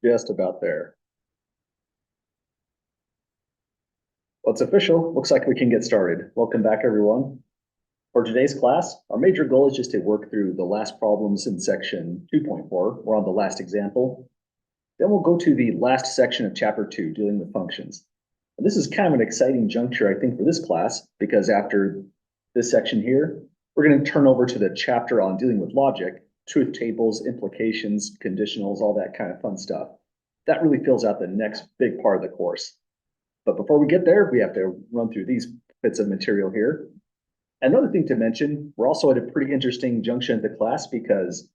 Just about there. Well, it's official. Looks like we can get started. Welcome back, everyone. For today's class, our major goal is just to work through the last problems in section 2.4. We're on the last example. Then we'll go to the last section of chapter 2, dealing with functions. And this is kind of an exciting juncture, I think, for this class, because after this section here, we're going to turn over to the chapter on dealing with logic, truth tables, implications, conditionals, all that kind of fun stuff. That really fills out the next big part of the course. But before we get there, we have to run through these bits of material here. Another thing to mention, we're also at a pretty interesting junction of the class because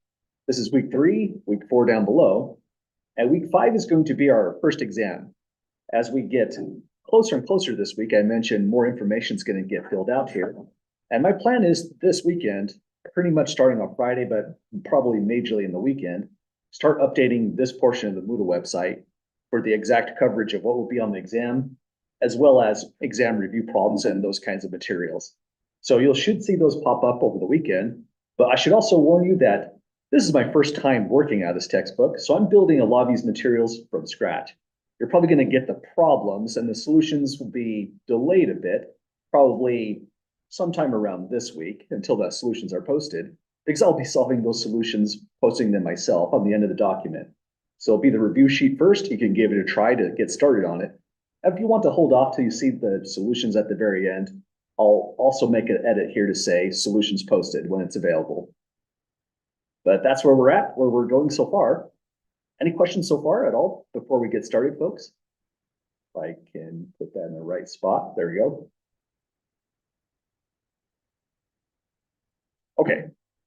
this is week 3, week 4 down below, and week 5 is going to be our first exam. As we get closer and closer this week, I mentioned more information is going to get filled out here. And my plan is this weekend, pretty much starting on Friday, but probably majorly in the weekend, start updating this portion of the Moodle website for the exact coverage of what will be on the exam, as well as exam review problems and those kinds of materials. So you should see those pop up over the weekend, but I should also warn you that this is my first time working out of this textbook, so I'm building a lot of these materials from scratch. You're probably going to get the problems and the solutions will be delayed a bit, probably sometime around this week until the solutions are posted, because I'll be solving those solutions, posting them myself on the end of the document. So it'll be the review sheet first. You can give it a try to get started on it. If you want to hold off till you see the solutions at the very end, I'll also make an edit here to say solutions posted when it's available. But that's where we're at, where we're going so far. Any questions so far at all before we get started, folks? If I can put that in the right spot. There we go. Okay,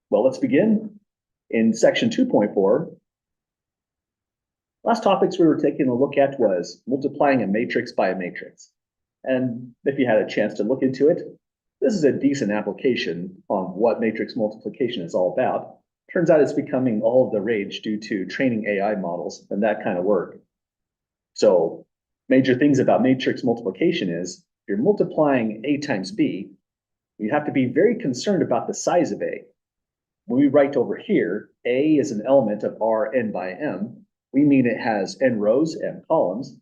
well, let's begin. In section 2.4, last topics we were taking a look at was multiplying a matrix by a matrix. And if you had a chance to look into it, this is a decent application on what matrix multiplication is all about. Turns out it's becoming all of the rage due to training AI models and that kind of work. So major things about matrix multiplication is if you're multiplying A times B, you have to be very concerned about the size of A. When we write over here, A is an element of R n by m, we mean it has n rows, m columns.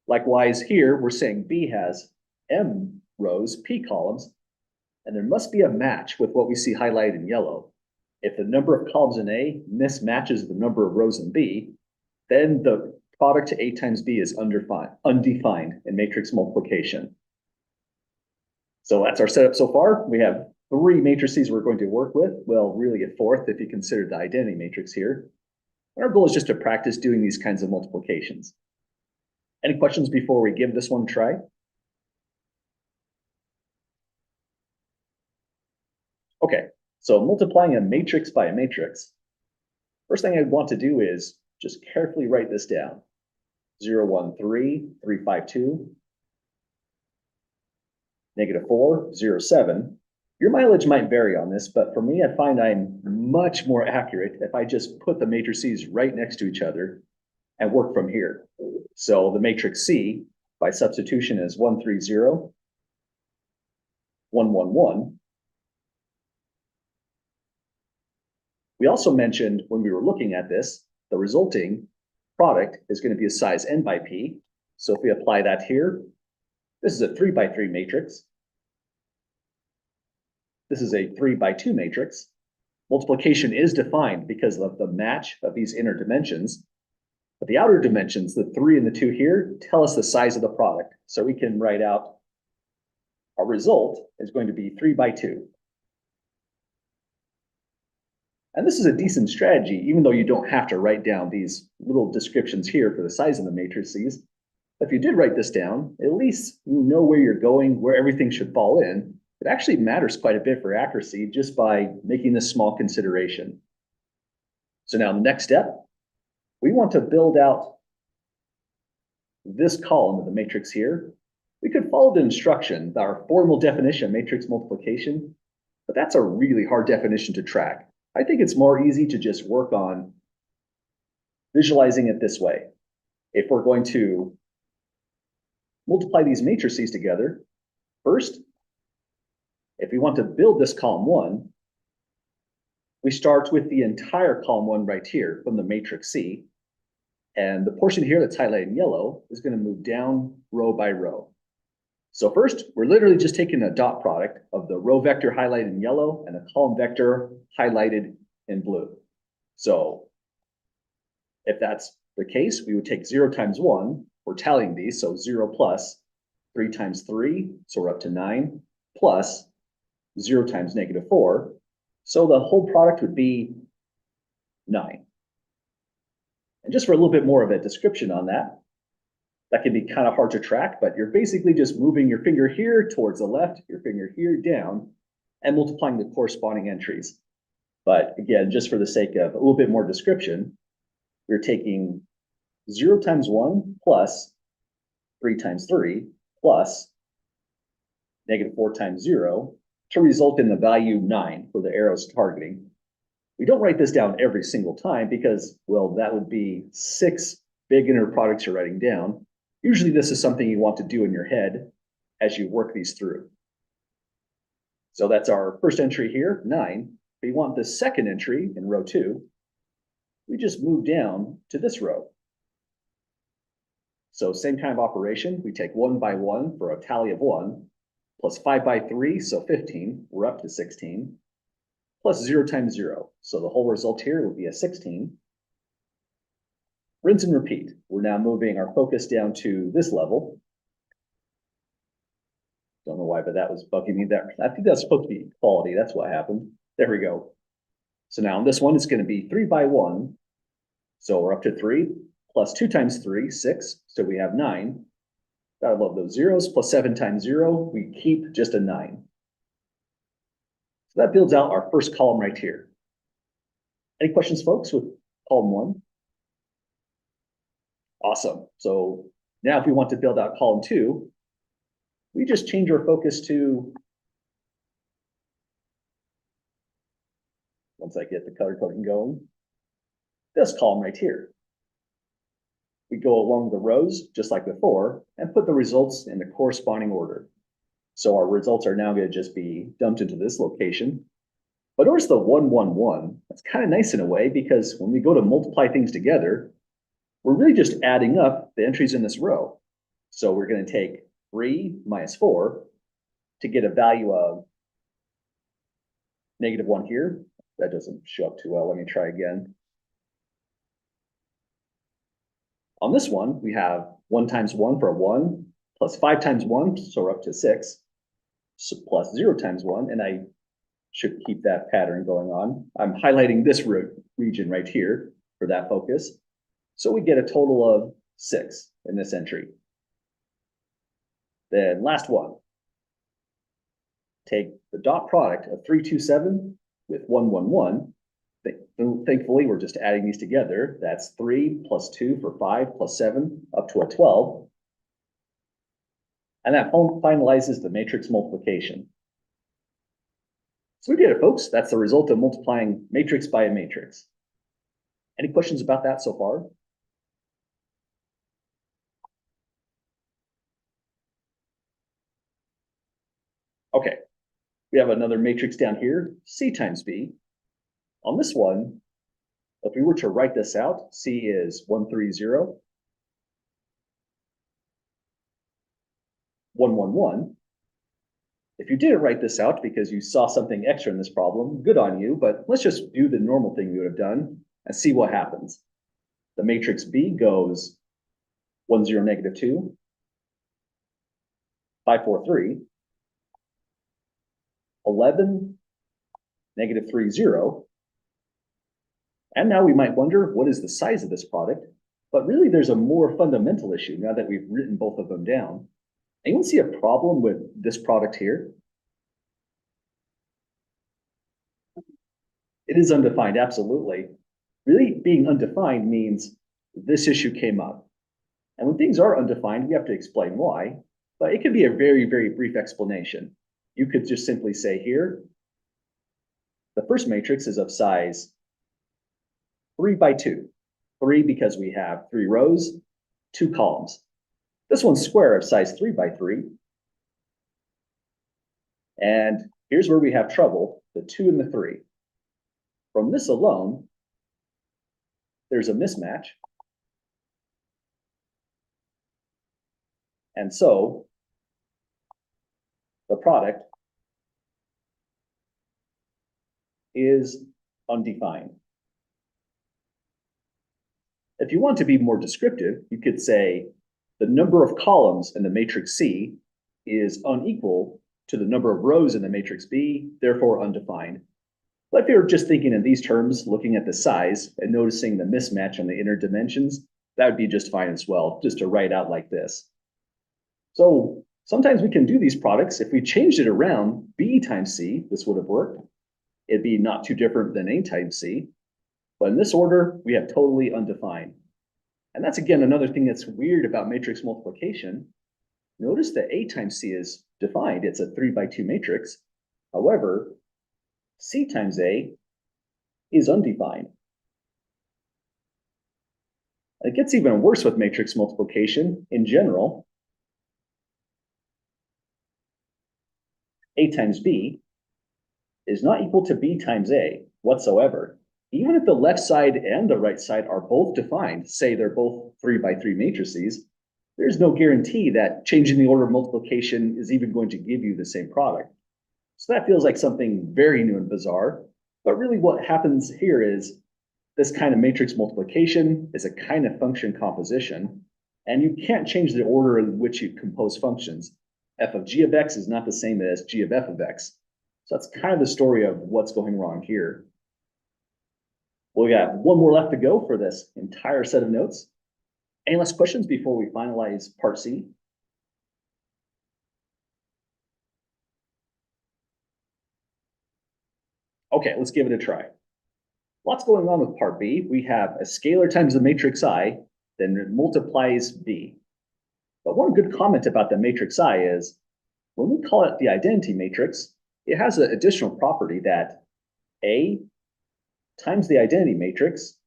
Likewise here, we're saying B has m rows, p columns, and there must be a match with what we see highlighted in yellow. If the number of columns in A mismatches the number of rows in B, then the product to A times B is undefined in matrix multiplication. So that's our setup so far. We have 3 matrices we're going to work with. Well, really a 4th if you consider the identity matrix here. And our goal is just to practice doing these kinds of multiplications. Any questions before we give this one a try? Okay, so multiplying a matrix by a matrix. First thing I'd want to do is just carefully write this down. 0, 1, 3, 3, 5, 2, -4, 0, 7. Your mileage might vary on this, but for me, I find I'm much more accurate if I just put the matrices right next to each other and work from here. So the matrix C, by substitution, is 1, 3, 0, 1, 1, 1. We also mentioned when we were looking at this, the resulting product is going to be a size n by p. So if we apply that here, this is a 3 by 3 matrix. This is a 3 by 2 matrix. Multiplication is defined because of the match of these inner dimensions. But the outer dimensions, the 3 and the 2 here, tell us the size of the product. So we can write out our result is going to be 3 by 2. And this is a decent strategy, even though you don't have to write down these little descriptions here for the size of the matrices. If you did write this down, at least you know where you're going, where everything should fall in. It actually matters quite a bit for accuracy just by making this small consideration. So now the next step, we want to build out this column of the matrix here. We could follow the instruction, our formal definition of matrix multiplication, but that's a really hard definition to track. I think it's more easy to just work on visualizing it this way. If we're going to multiply these matrices together, first, if we want to build this column 1, we start with the entire column 1 right here from the matrix C. And the portion here that's highlighted in yellow is going to move down row by row. So first, we're literally just taking a dot product of the row vector highlighted in yellow and the column vector highlighted in blue. So if that's the case, we would take 0 times 1. We're tallying these, so 0 plus 3 times 3, so we're up to 9, plus 0 times -4. So the whole product would be 9. And just for a little bit more of a description on that, that can be kind of hard to track, but you're basically just moving your finger here towards the left, your finger here down, and multiplying the corresponding entries. But again, just for the sake of a little bit more description, we're taking 0 times 1 plus 3 times 3 plus -4 times 0 to result in the value 9 for the arrows targeting. We don't write this down every single time because, well, that would be 6 big inner products you're writing down. Usually this is something you want to do in your head as you work these through. So that's our first entry here, 9. If you want the second entry in row 2, we just move down to this row. So same kind of operation. We take 1 by 1 for a tally of 1, plus 5 by 3, so 15. We're up to 16. Plus 0 times 0. So the whole result here would be a 16. Rinse and repeat. We're now moving our focus down to this level. Don't know why, but that was bugging me there. I think that's supposed to be quality. That's what happened. There we go. So now this one is going to be 3 by 1. So we're up to 3, plus 2 times 3, 6. So we have 9. Gotta love those zeros. Plus 7 times 0, we keep just a 9. So that builds out our first column right here. Any questions, folks, with column 1? Awesome. So now if we want to build out column 2, we just change our focus to, once I get the color coding going, this column right here. We go along the rows, just like before, and put the results in the corresponding order. So our results are now going to just be dumped into this location. But notice the 1, 1, 1. That's kind of nice in a way, because when we go to multiply things together, we're really just adding up the entries in this row. So we're going to take 3 minus 4 to get a value of -1 here. That doesn't show up too well. Let me try again. On this one, we have 1 times 1 for a 1, plus 5 times 1, so we're up to 6, so plus 0 times 1, and I should keep that pattern going on. I'm highlighting this region right here for that focus. So we get a total of 6 in this entry. Then last one. Take the dot product of 327 with 111. Thankfully, we're just adding these together. That's 3 plus 2 for 5 plus 7 up to a 12. And that finalizes the matrix multiplication. So we did it, folks. That's the result of multiplying matrix by a matrix. Any questions about that so far? Okay, we have another matrix down here, C times B. On this one, if we were to write this out, C is 130, 111. If you didn't write this out because you saw something extra in this problem, good on you, but let's just do the normal thing we would have done and see what happens. The matrix B goes 1, 0, -2, 5, 4, 3, 11, -3, 0. And now we might wonder, what is the size of this product? But really, there's a more fundamental issue now that we've written both of them down. Anyone see a problem with this product here? It is undefined, absolutely. Really, being undefined means this issue came up. And when things are undefined, we have to explain why, but it can be a very, very brief explanation. You could just simply say here, the first matrix is of size 3 by 2. 3 because we have 3 rows, 2 columns. This one's square of size 3 by 3. And here's where we have trouble, the 2 and the 3. From this alone, there's a mismatch. And so the product is undefined. If you want to be more descriptive, you could say the number of columns in the matrix C is unequal to the number of rows in the matrix B, therefore undefined. But if you're just thinking in these terms, looking at the size and noticing the mismatch on the inner dimensions, that would be just fine as well, just to write out like this. So sometimes we can do these products. If we changed it around, B times C, this would have worked. It'd be not too different than A times C. But in this order, we have totally undefined. And that's, again, another thing that's weird about matrix multiplication. Notice that A times C is defined. It's a 3x2 matrix. However, C times A is undefined. It gets even worse with matrix multiplication in general. A times B is not equal to B times A whatsoever. Even if the left side and the right side are both defined, say they're both 3x3 matrices, there's no guarantee that changing the order of multiplication is even going to give you the same product. So that feels like something very new and bizarre. But really what happens here is this kind of matrix multiplication is a kind of function composition, and you can't change the order in which you compose functions. F of g of x is not the same as g of f of x. So that's kind of the story of what's going wrong here. We got one more left to go for this entire set of notes. Any last questions before we finalize part C? Okay, let's give it a try. Lots going on with part B. We have a scalar times the matrix I, then it multiplies B. But one good comment about the matrix I is, when we call it the identity matrix, it has an additional property that A times the identity matrix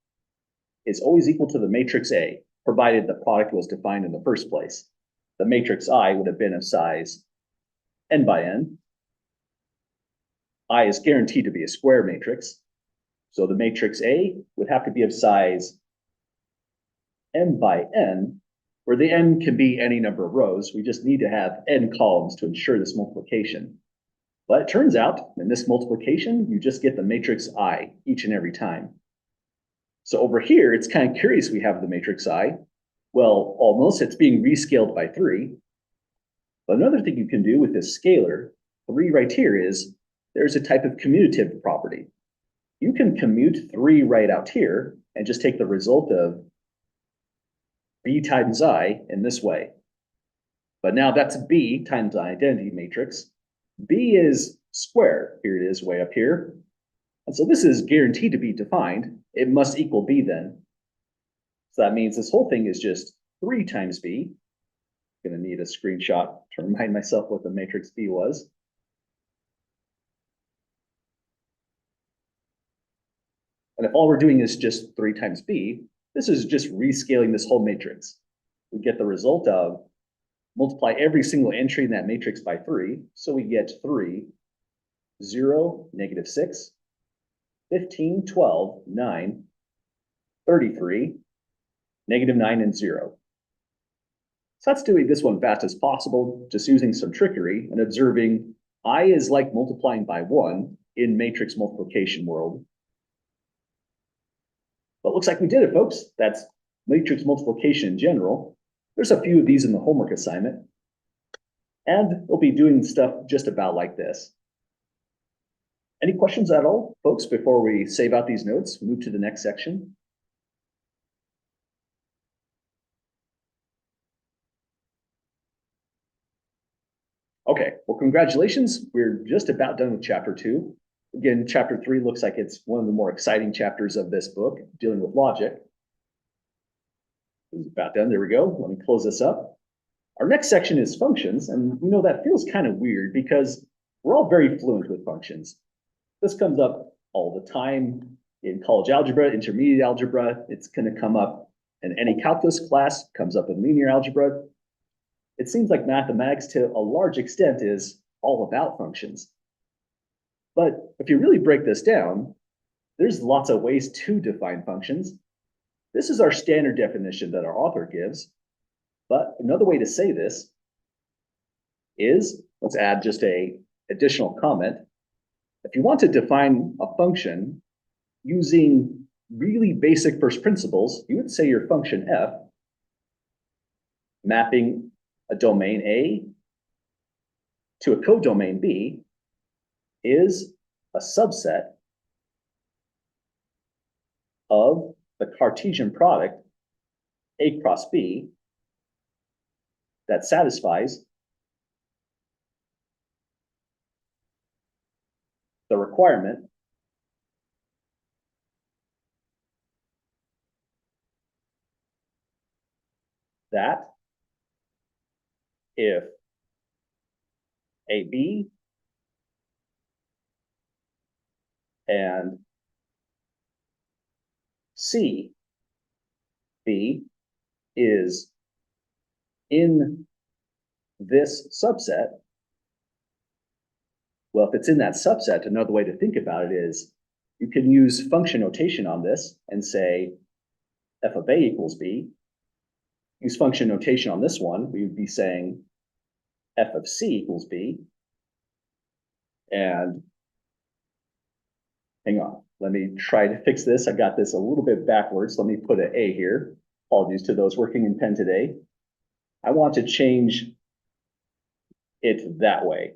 is always equal to the matrix A, provided the product was defined in the first place. The matrix I would have been of size n by n. I is guaranteed to be a square matrix. So the matrix A would have to be of size m by n, where the n can be any number of rows. We just need to have n columns to ensure this multiplication. But it turns out, in this multiplication, you just get the matrix I each and every time. So over here, it's kind of curious we have the matrix I. Well, almost, it's being rescaled by 3. But another thing you can do with this scalar, 3 right here, is there's a type of commutative property. You can commute 3 right out here and just take the result of B times I in this way. But now that's B times the identity matrix. B is square. Here it is way up here. And so this is guaranteed to be defined. It must equal B then. So that means this whole thing is just 3 times B. I'm going to need a screenshot to remind myself what the matrix B was. And if all we're doing is just 3 times B, this is just rescaling this whole matrix. We get the result of multiply every single entry in that matrix by 3. So we get 3, 0, negative 6, 15, 12, 9, 33, negative 9, and 0. So that's doing this one fast as possible, just using some trickery and observing I is like multiplying by 1 in matrix multiplication world. But looks like we did it, folks. That's matrix multiplication in general. There's a few of these in the homework assignment. And we'll be doing stuff just about like this. Any questions at all, folks, before we save out these notes, move to the next section? Okay, well, congratulations. We're just about done with chapter 2. Again, chapter 3 looks like it's one of the more exciting chapters of this book, dealing with logic. It's about done. There we go. Let me close this up. Our next section is functions, and you know that feels kind of weird because we're all very fluent with functions. This comes up all the time in college algebra, intermediate algebra. It's going to come up in any calculus class, comes up in linear algebra. It seems like mathematics to a large extent is all about functions. But if you really break this down, there's lots of ways to define functions. This is our standard definition that our author gives. But another way to say this is, let's add just a additional comment. If you want to define a function using really basic first principles, you would say your function f mapping a domain A to a codomain B is a subset of the Cartesian product A cross B that satisfies the requirement that if AB and CB is in this subset, well, if it's in that subset, another way to think about it is you can use function notation on this and say f of A equals B. Use function notation on this one, we would be saying f of C equals B. And hang on, let me try to fix this. I got this a little bit backwards. Let me put an A here. Apologies to those working in pen today. I want to change it that way.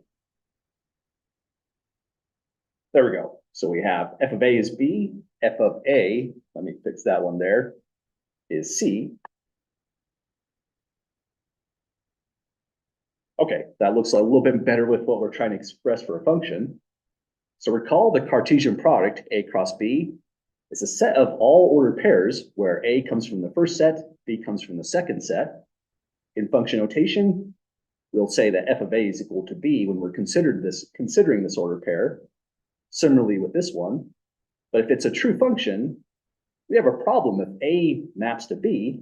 There we go. So we have f of A is B, f of A, let me fix that one there, is C. Okay, that looks a little bit better with what we're trying to express for a function. So recall the Cartesian product A cross B is a set of all ordered pairs where A comes from the first set, B comes from the second set. In function notation, we'll say that f of A is equal to B when we're considering this ordered pair. Similarly with this one, but if it's a true function, we have a problem if A maps to B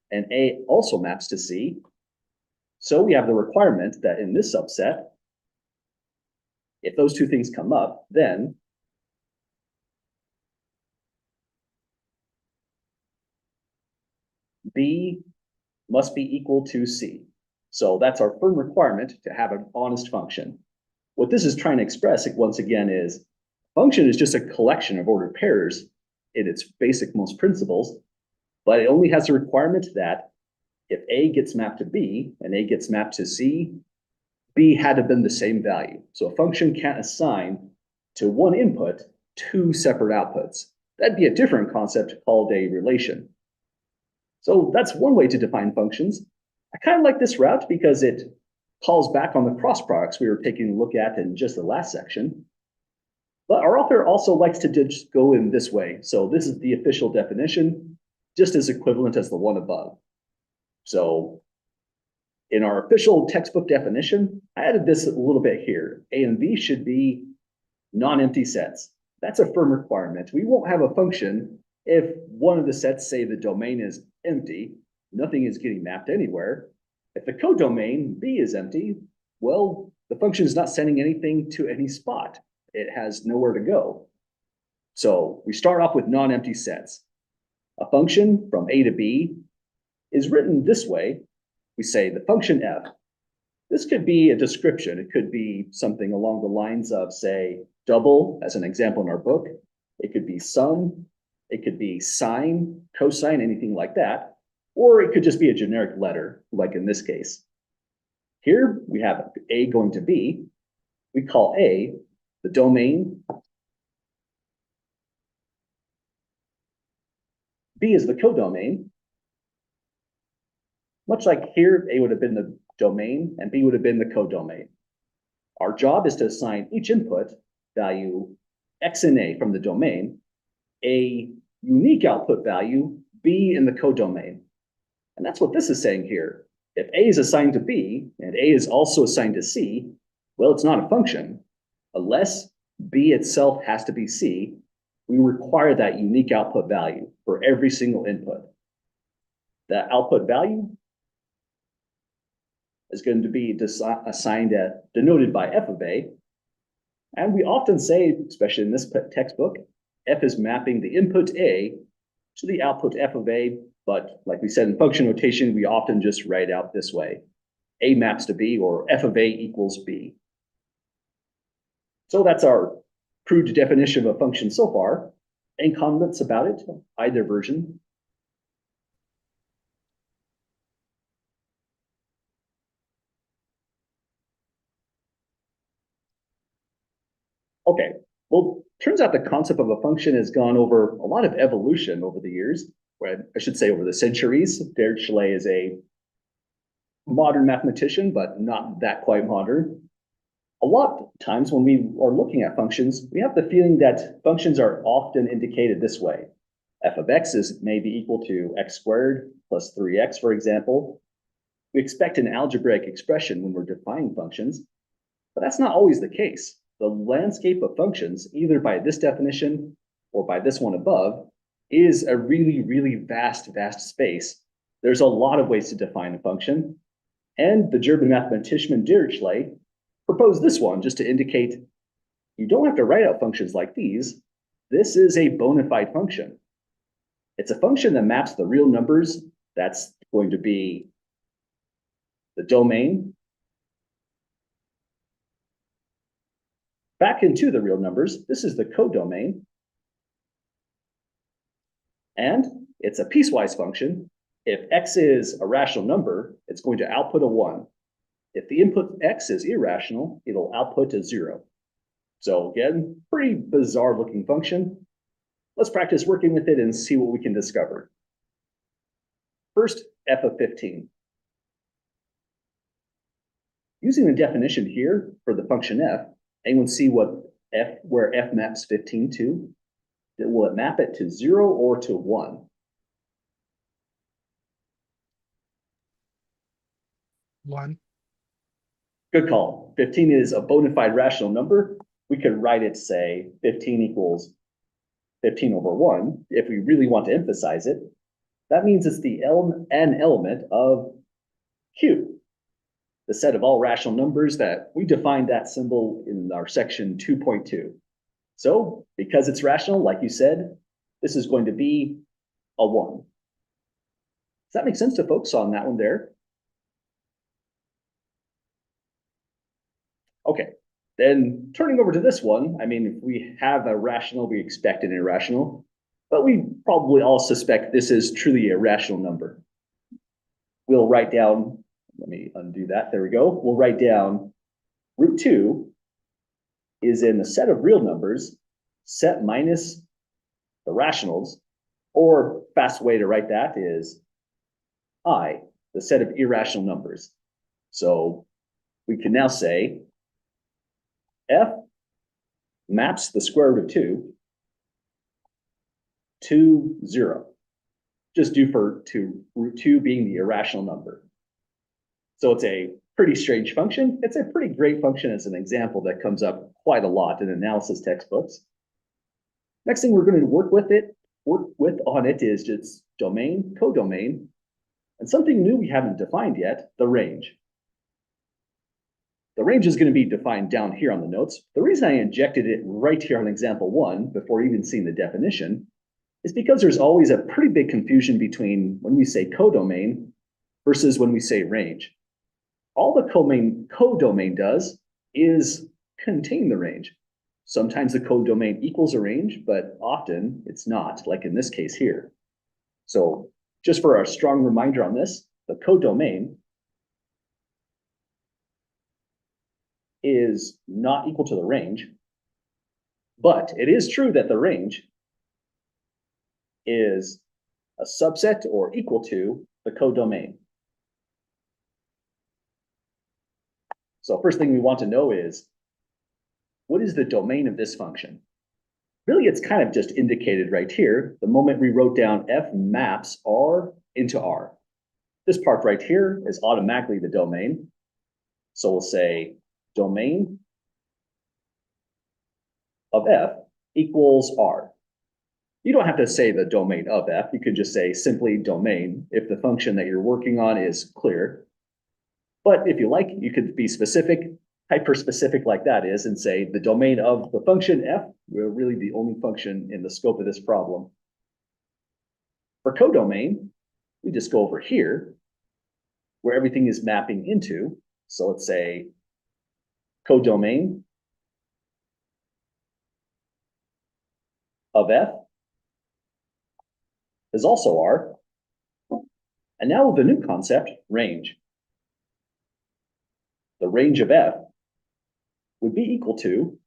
and A also maps to C. So we have the requirement that in this subset, if those two things come up, then B must be equal to C. So that's our firm requirement to have an honest function. What this is trying to express, once again, is function is just a collection of ordered pairs in its basic most principles, but it only has a requirement that if A gets mapped to B and A gets mapped to C, B had to have been the same value. So a function can't assign to one input two separate outputs. That'd be a different concept called a relation. So that's one way to define functions. I kind of like this route because it calls back on the cross products we were taking a look at in just the last section. But our author also likes to just go in this way. So this is the official definition, just as equivalent as the one above. So in our official textbook definition, I added this a little bit here. A and B should be non-empty sets. That's a firm requirement. We won't have a function if one of the sets, say the domain is empty, nothing is getting mapped anywhere. If the codomain B is empty, well, the function is not sending anything to any spot. It has nowhere to go. So we start off with non-empty sets. A function from A to B is written this way. We say the function f. This could be a description. It could be something along the lines of, say, double, as an example in our book. It could be sum. It could be sine, cosine, anything like that. Or it could just be a generic letter, like in this case. Here we have A going to B. We call A the domain. B is the codomain. Much like here, A would have been the domain and B would have been the codomain. Our job is to assign each input value X and A from the domain, a unique output value B in the codomain. And that's what this is saying here. If A is assigned to B and A is also assigned to C, well, it's not a function. Unless B itself has to be C, we require that unique output value for every single input. That output value is going to be assigned at, denoted by f of A. And we often say, especially in this textbook, f is mapping the input A to the output f of A. But like we said in function notation, we often just write out this way. A maps to B, or f of A equals B. So that's our crude definition of a function so far. Any comments about it, either version? Okay, well, turns out the concept of a function has gone over a lot of evolution over the years, or I should say over the centuries. Dirichlet is a modern mathematician, but not that quite modern. A lot of times when we are looking at functions, we have the feeling that functions are often indicated this way. F of x is maybe equal to x squared plus 3x, for example. We expect an algebraic expression when we're defining functions, but that's not always the case. The landscape of functions, either by this definition or by this one above, is a really, really vast space. There's a lot of ways to define a function, and the German mathematician Dirichlet proposed this one just to indicate you don't have to write out functions like these. This is a bona fide function. It's a function that maps the real numbers. That's going to be the domain back into the real numbers. This is the codomain. And it's a piecewise function. If x is a rational number, it's going to output a 1. If the input x is irrational, it'll output a 0. So again, pretty bizarre looking function. Let's practice working with it and see what we can discover. First, f of 15. Using the definition here for the function f, anyone see where f maps 15 to? Will it map it to 0 or to 1? 1. Good call. 15 is a bona fide rational number. We could write it, say, 15 equals 15 over 1, if we really want to emphasize it. That means it's the n element of Q, the set of all rational numbers that we defined that symbol in our section 2.2. So because it's rational, like you said, this is going to be a 1. Does that make sense to folks on that one there? Okay, then turning over to this one, I mean, if we have a rational, we expect an irrational, but we probably all suspect this is truly a rational number. We'll write down, let me undo that, there we go. We'll write down root 2 is in the set of real numbers, set minus the rationals, or fast way to write that is I, the set of irrational numbers. So we can now say f maps the square root of 2 to 0, just due to root 2 being the irrational number. So it's a pretty strange function. It's a pretty great function as an example that comes up quite a lot in analysis textbooks. Next thing we're going to work with on it is just domain, codomain, and something new we haven't defined yet, the range. The range is going to be defined down here on the notes. The reason I injected it right here on example 1 before even seeing the definition is because there's always a pretty big confusion between when we say codomain versus when we say range. All the codomain does is contain the range. Sometimes the codomain equals a range, but often it's not, like in this case here. So just for a strong reminder on this, the codomain is not equal to the range, but it is true that the range is a subset or equal to the codomain. So first thing we want to know is, what is the domain of this function? Really, it's kind of just indicated right here the moment we wrote down f maps R into R. This part right here is automatically the domain. So we'll say domain of f equals R. You don't have to say the domain of f. You could just say simply domain if the function that you're working on is clear. But if you like, you could be specific, hyper-specific like that is, and say the domain of the function f, we're really the only function in the scope of this problem. For codomain, we just go over here where everything is mapping into. So let's say codomain of F is also R. And now with the new concept, range. The range of F would be equal to,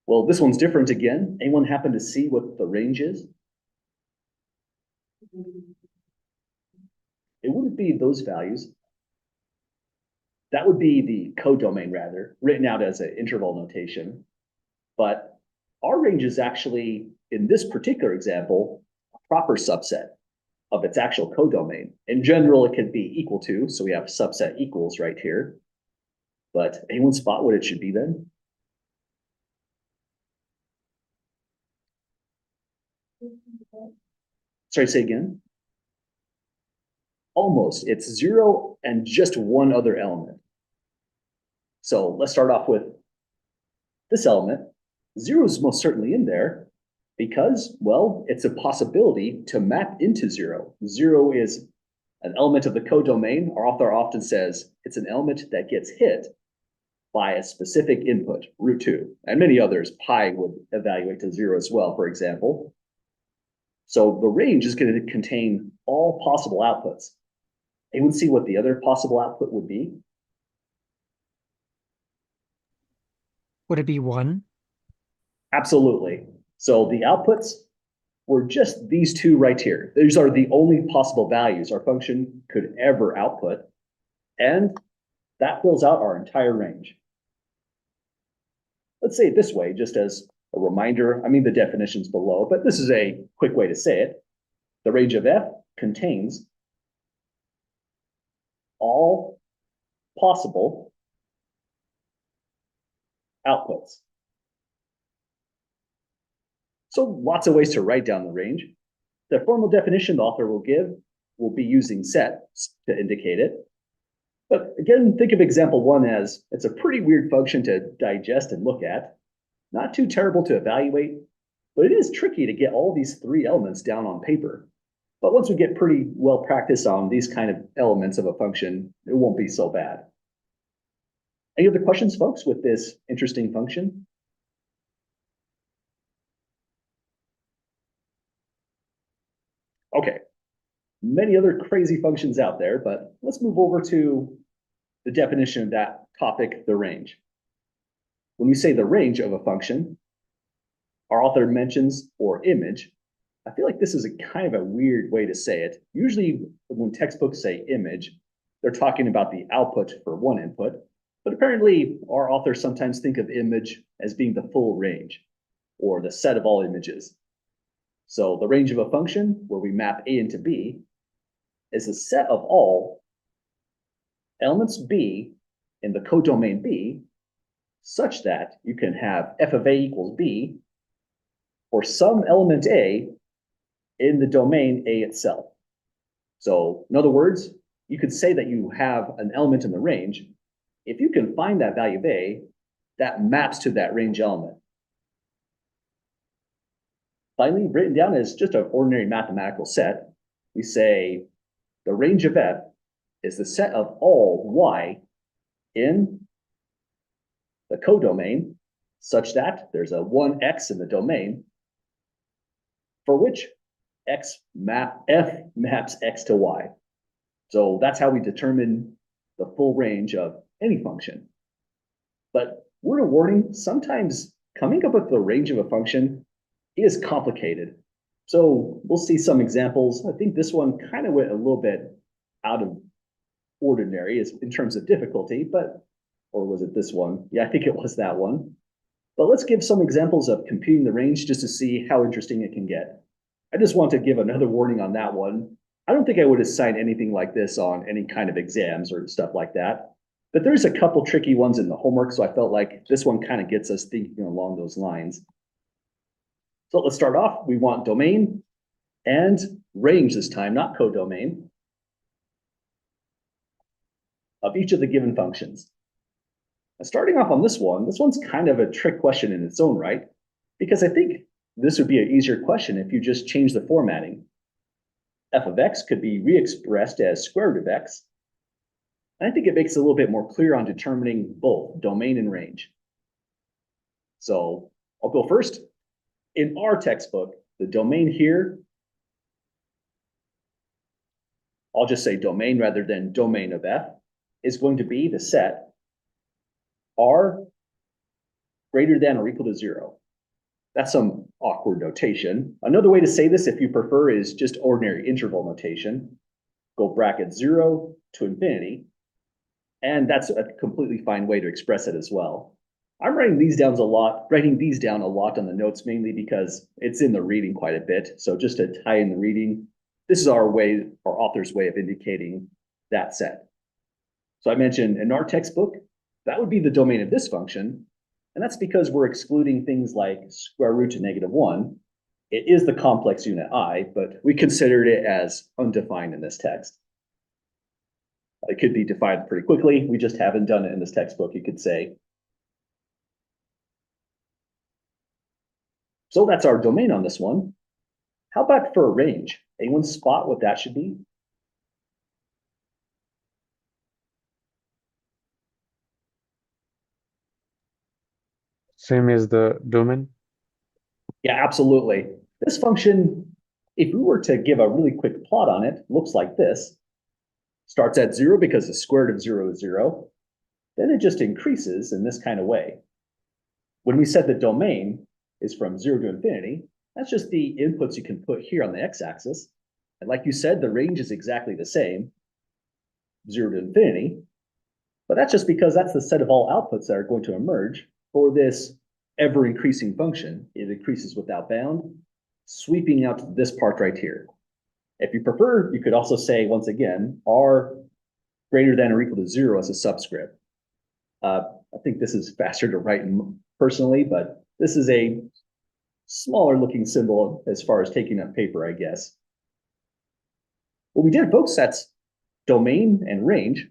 well, this one's different again. Anyone happen to see what the range is? It wouldn't be those values. That would be the codomain rather, written out as an interval notation. But our range is actually, in this particular example, a proper subset of its actual codomain. In general, it could be equal to, so we have subset equals right here. But anyone spot what it should be then? Sorry, say again. Almost. It's 0 and just one other element. So let's start off with this element. 0 is most certainly in there because, well, it's a possibility to map into 0. 0 is an element of the codomain. Our author often says it's an element that gets hit by a specific input, root 2, and many others. Pi would evaluate to 0 as well, for example. So the range is going to contain all possible outputs. Anyone see what the other possible output would be? Would it be 1? Absolutely. So the outputs were just these two right here. These are the only possible values our function could ever output. And that fills out our entire range. Let's say it this way, just as a reminder. I mean, the definition's below, but this is a quick way to say it. The range of F contains all possible outputs. So lots of ways to write down the range. The formal definition the author will give will be using sets to indicate it. But again, think of example 1 as it's a pretty weird function to digest and look at. Not too terrible to evaluate, but it is tricky to get all these 3 elements down on paper. But once we get pretty well practiced on these kind of elements of a function, it won't be so bad. Any other questions, folks, with this interesting function? Okay, many other crazy functions out there, but let's move over to the definition of that topic, the range. When we say the range of a function, our author mentions or image. I feel like this is a kind of a weird way to say it. Usually when textbooks say image, they're talking about the output for one input, but apparently our authors sometimes think of image as being the full range or the set of all images. So the range of a function where we map A into B is a set of all elements B in the codomain B such that you can have f of A equals B for some element A in the domain A itself. So in other words, you could say that you have an element in the range. If you can find that value of A, that maps to that range element. Finally, written down as just an ordinary mathematical set, we say the range of F is the set of all Y in the codomain such that there's a 1x in the domain for which F maps X to Y. So that's how we determine the full range of any function. But word of warning, sometimes coming up with the range of a function is complicated. So we'll see some examples. I think this one kind of went a little bit out of ordinary in terms of difficulty, or was it this one? Yeah, I think it was that one. But let's give some examples of computing the range just to see how interesting it can get. I just want to give another warning on that one. I don't think I would assign anything like this on any kind of exams or stuff like that. But there's a couple tricky ones in the homework, so I felt like this one kind of gets us thinking along those lines. So let's start off. We want domain and range this time, not codomain, of each of the given functions. Now, starting off on this one's kind of a trick question in its own right, because I think this would be an easier question if you just change the formatting. F of x could be re-expressed as square root of x, And I think it makes it a little bit more clear on determining both domain and range. So I'll go first. In our textbook, the domain here, I'll just say domain rather than domain of F, is going to be the set R greater than or equal to 0. That's some awkward notation. Another way to say this, if you prefer, is just ordinary interval notation. Go bracket 0 to infinity. And that's a completely fine way to express it as well. I'm writing these down a lot on the notes, mainly because it's in the reading quite a bit. So just to tie in the reading, this is our author's way of indicating that set. So I mentioned in our textbook, that would be the domain of this function. And that's because we're excluding things like square root to -1. It is the complex unit I, but we considered it as undefined in this text. It could be defined pretty quickly. We just haven't done it in this textbook, you could say. So that's our domain on this one. How about for a range? Anyone spot what that should be? Same as the domain. Yeah, absolutely. This function, if we were to give a really quick plot on it, looks like this. Starts at 0 because the square root of 0 is 0. Then it just increases in this kind of way. When we said the domain is from 0 to infinity, that's just the inputs you can put here on the x-axis. And like you said, the range is exactly the same, 0 to infinity. But that's just because that's the set of all outputs that are going to emerge for this ever-increasing function. It increases without bound, sweeping out to this part right here. If you prefer, you could also say, once again, R greater than or equal to 0 as a subscript. I think this is faster to write personally, but this is a smaller looking symbol as far as taking up paper, I guess. What we did, folks, that's domain and range.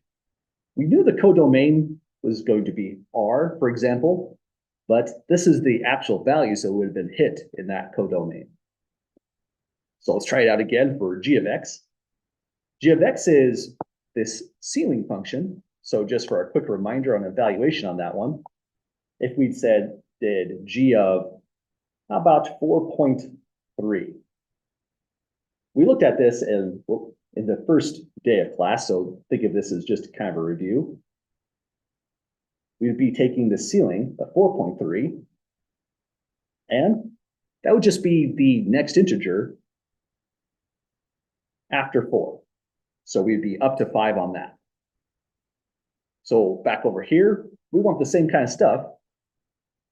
We knew the codomain was going to be R, for example, but this is the actual value, so it would have been hit in that codomain. So let's try it out again for g of x. G of x is this ceiling function. So just for a quick reminder on evaluation on that one, if we'd said did g of how about 4.3? We looked at this in the first day of class, so think of this as just kind of a review. We'd be taking the ceiling of 4.3, and that would just be the next integer after 4. So we'd be up to 5 on that. So back over here, we want the same kind of stuff,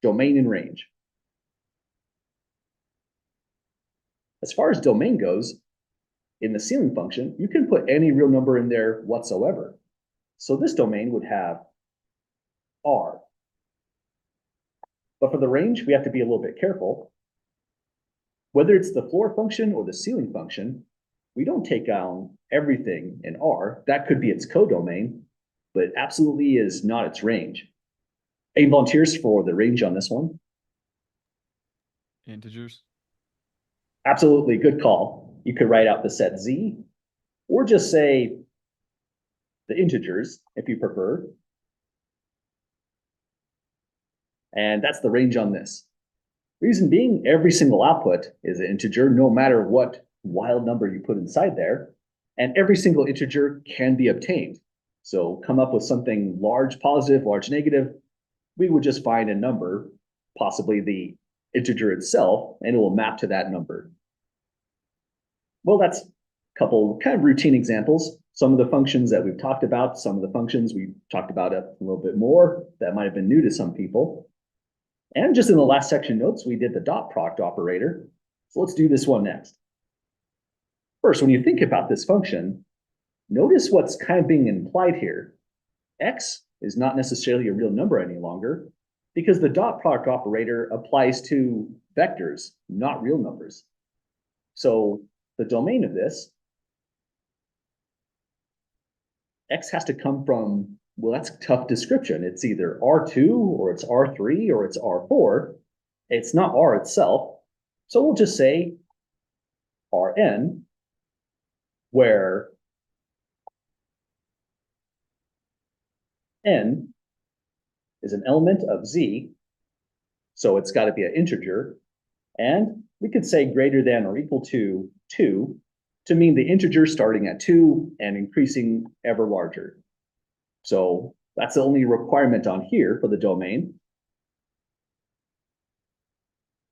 domain and range. As far as domain goes, in the ceiling function, you can put any real number in there whatsoever. So this domain would have R. But for the range, we have to be a little bit careful. Whether it's the floor function or the ceiling function, we don't take down everything in R. That could be its codomain, but it absolutely is not its range. Any volunteers for the range on this one? Integers. Absolutely, good call. You could write out the set Z, or just say the integers, if you prefer. And that's the range on this. Reason being, every single output is an integer, no matter what wild number you put inside there. And every single integer can be obtained. So come up with something large positive, large negative. We would just find a number, possibly the integer itself, and it will map to that number. Well, that's a couple kind of routine examples. Some of the functions that we've talked about, some of the functions we talked about a little bit more that might have been new to some people. And just in the last section notes, we did the dot product operator. So let's do this one next. First, when you think about this function, notice what's kind of being implied here. X is not necessarily a real number any longer because the dot product operator applies to vectors, not real numbers. So the domain of this, X has to come from, well, that's a tough description. It's either R2 or it's R3 or it's R4. It's not R itself. So we'll just say Rn, where n is an element of Z, so it's got to be an integer, and we could say greater than or equal to 2 to mean the integer starting at 2 and increasing ever larger. So that's the only requirement on here for the domain.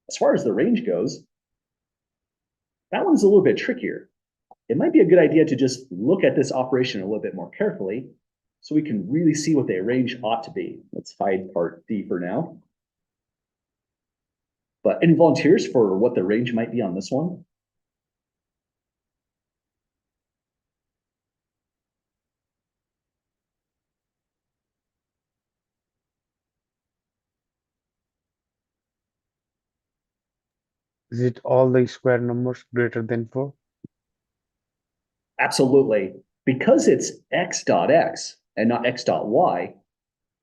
As far as the range goes, that one's a little bit trickier. It might be a good idea to just look at this operation a little bit more carefully so we can really see what the range ought to be. Let's hide part D for now. But any volunteers for what the range might be on this one? Is it all the square numbers greater than 4? Absolutely. Because it's x dot x and not x dot y,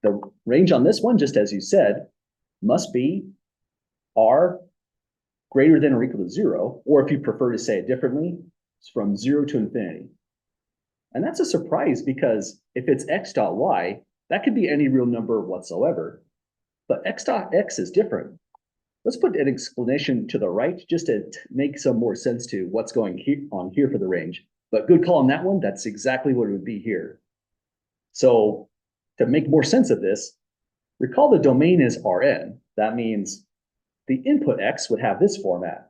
the range on this one, just as you said, must be r greater than or equal to 0, or if you prefer to say it differently, it's from 0 to infinity. And that's a surprise because if it's x dot y, that could be any real number whatsoever. But x dot x is different. Let's put an explanation to the right just to make some more sense to what's going on here for the range. But good call on that one. That's exactly what it would be here. So to make more sense of this, recall the domain is Rn. That means the input x would have this format.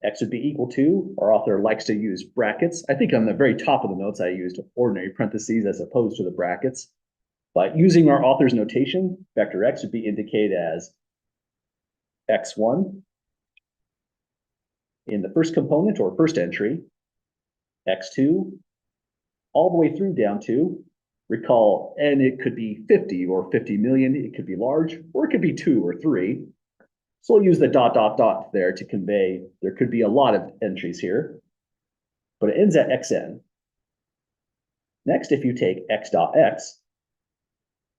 X would be equal to, our author likes to use brackets. I think on the very top of the notes, I used ordinary parentheses as opposed to the brackets. But using our author's notation, vector x would be indicated as x1 in the first component or first entry, x2, all the way through down to, recall, and it could be 50 or 50 million, it could be large, or it could be 2 or 3. So we'll use the dot, dot, dot there to convey there could be a lot of entries here, but it ends at xn. Next, if you take x dot x,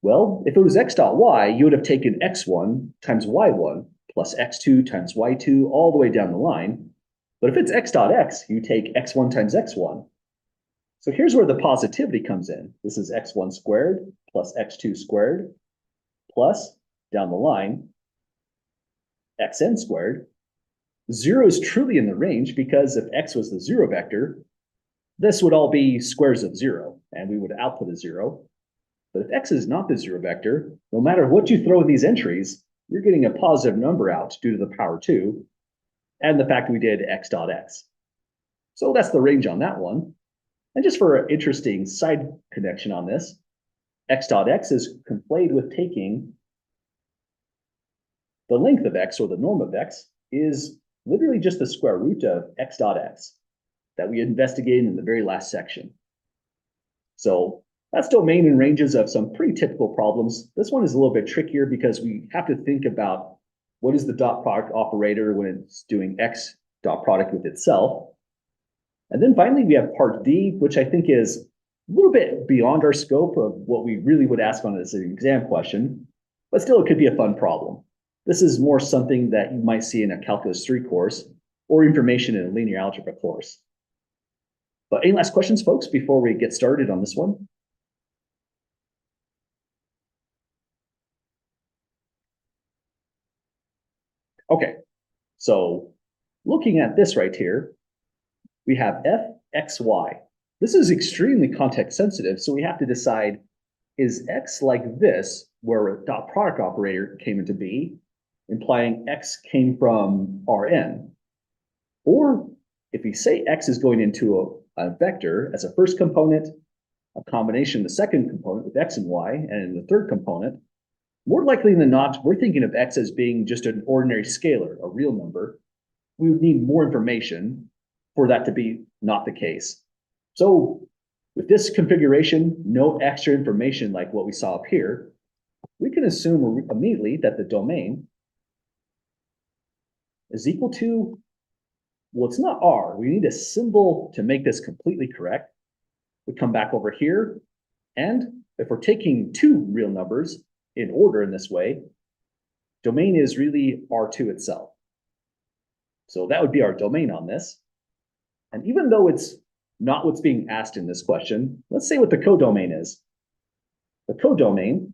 well, if it was x dot y, you would have taken x1 times y1 plus x2 times y2 all the way down the line. But if it's x dot x, you take x1 times x1. So here's where the positivity comes in. This is x1 squared plus x2 squared plus, down the line, xn squared. 0 is truly in the range because if x was the 0 vector, this would all be squares of 0, and we would output a 0. But if x is not the 0 vector, no matter what you throw in these entries, you're getting a positive number out due to the power 2, and the fact we did x dot x. So that's the range on that one. And just for an interesting side connection on this, x dot x is conflated with taking the length of x, or the norm of x, is literally just the square root of x dot x that we investigated in the very last section. So that's domain and ranges of some pretty typical problems. This one is a little bit trickier because we have to think about what is the dot product operator when it's doing x dot product with itself. And then finally, we have part D, which I think is a little bit beyond our scope of what we really would ask on as an exam question, but still it could be a fun problem. This is more something that you might see in a Calculus 3 course or information in a linear algebra course. But any last questions, folks, before we get started on this one? Okay, so looking at this right here, we have f(x,y). This is extremely context sensitive, so we have to decide, is x like this, where a dot product operator came into B, implying x came from Rn? Or if we say x is going into a vector as a first component, a combination of the second component with x and y, and in the third component, more likely than not, we're thinking of x as being just an ordinary scalar, a real number. We would need more information for that to be not the case. So with this configuration, no extra information like what we saw up here, we can assume immediately that the domain is equal to, well, it's not R. We need a symbol to make this completely correct. We come back over here, and if we're taking two real numbers in order in this way, domain is really R2 itself. So that would be our domain on this. And even though it's not what's being asked in this question, let's say what the codomain is. the codomain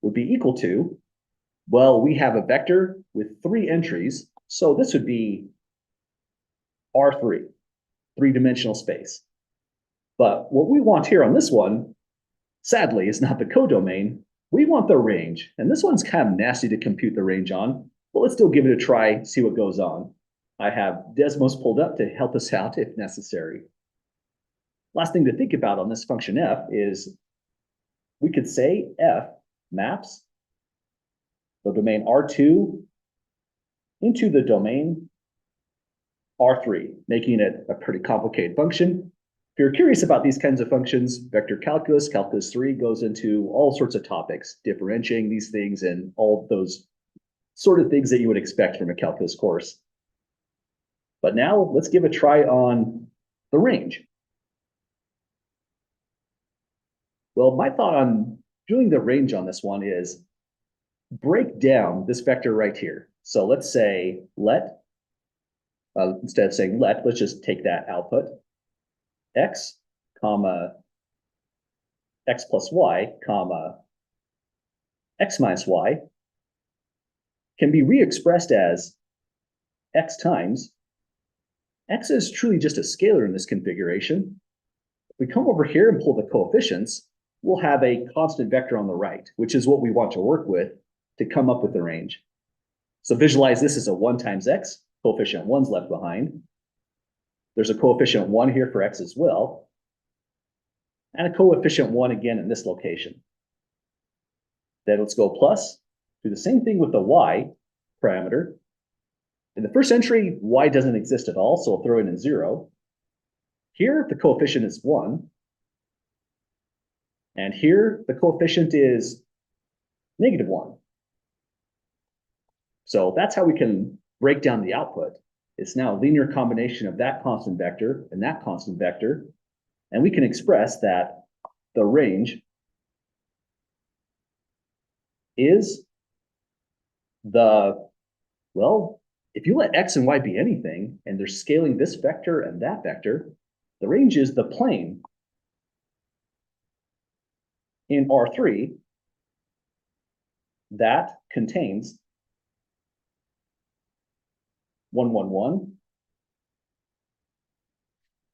would be equal to, well, we have a vector with 3 entries, so this would be R3, 3-dimensional space. But what we want here on this one, sadly, is not the codomain. We want the range, and this one's kind of nasty to compute the range on, but let's still give it a try, see what goes on. I have Desmos pulled up to help us out if necessary. Last thing to think about on this function f is we could say f maps the domain R2 into the domain R3, making it a pretty complicated function. If you're curious about these kinds of functions, vector calculus, calculus 3 goes into all sorts of topics, differentiating these things and all those sort of things that you would expect from a calculus course. But now let's give a try on the range. Well, my thought on doing the range on this one is break down this vector right here. So let's say let, instead of saying let, let's just take that output. X, comma, x plus y, comma, x minus y can be re-expressed as x times. X is truly just a scalar in this configuration. If we come over here and pull the coefficients, we'll have a constant vector on the right, which is what we want to work with to come up with the range. So visualize this as a 1 times x, coefficient 1's left behind. There's a coefficient 1 here for x as well, and a coefficient 1 again in this location. Then let's go plus, do the same thing with the y parameter. In the first entry, y doesn't exist at all, so I'll throw in a 0. Here, the coefficient is 1. And here, the coefficient is -1. So that's how we can break down the output. It's now a linear combination of that constant vector and that constant vector. And we can express that the range is the, well, if you let x and y be anything, and they're scaling this vector and that vector, the range is the plane in R3 that contains 1, 1, 1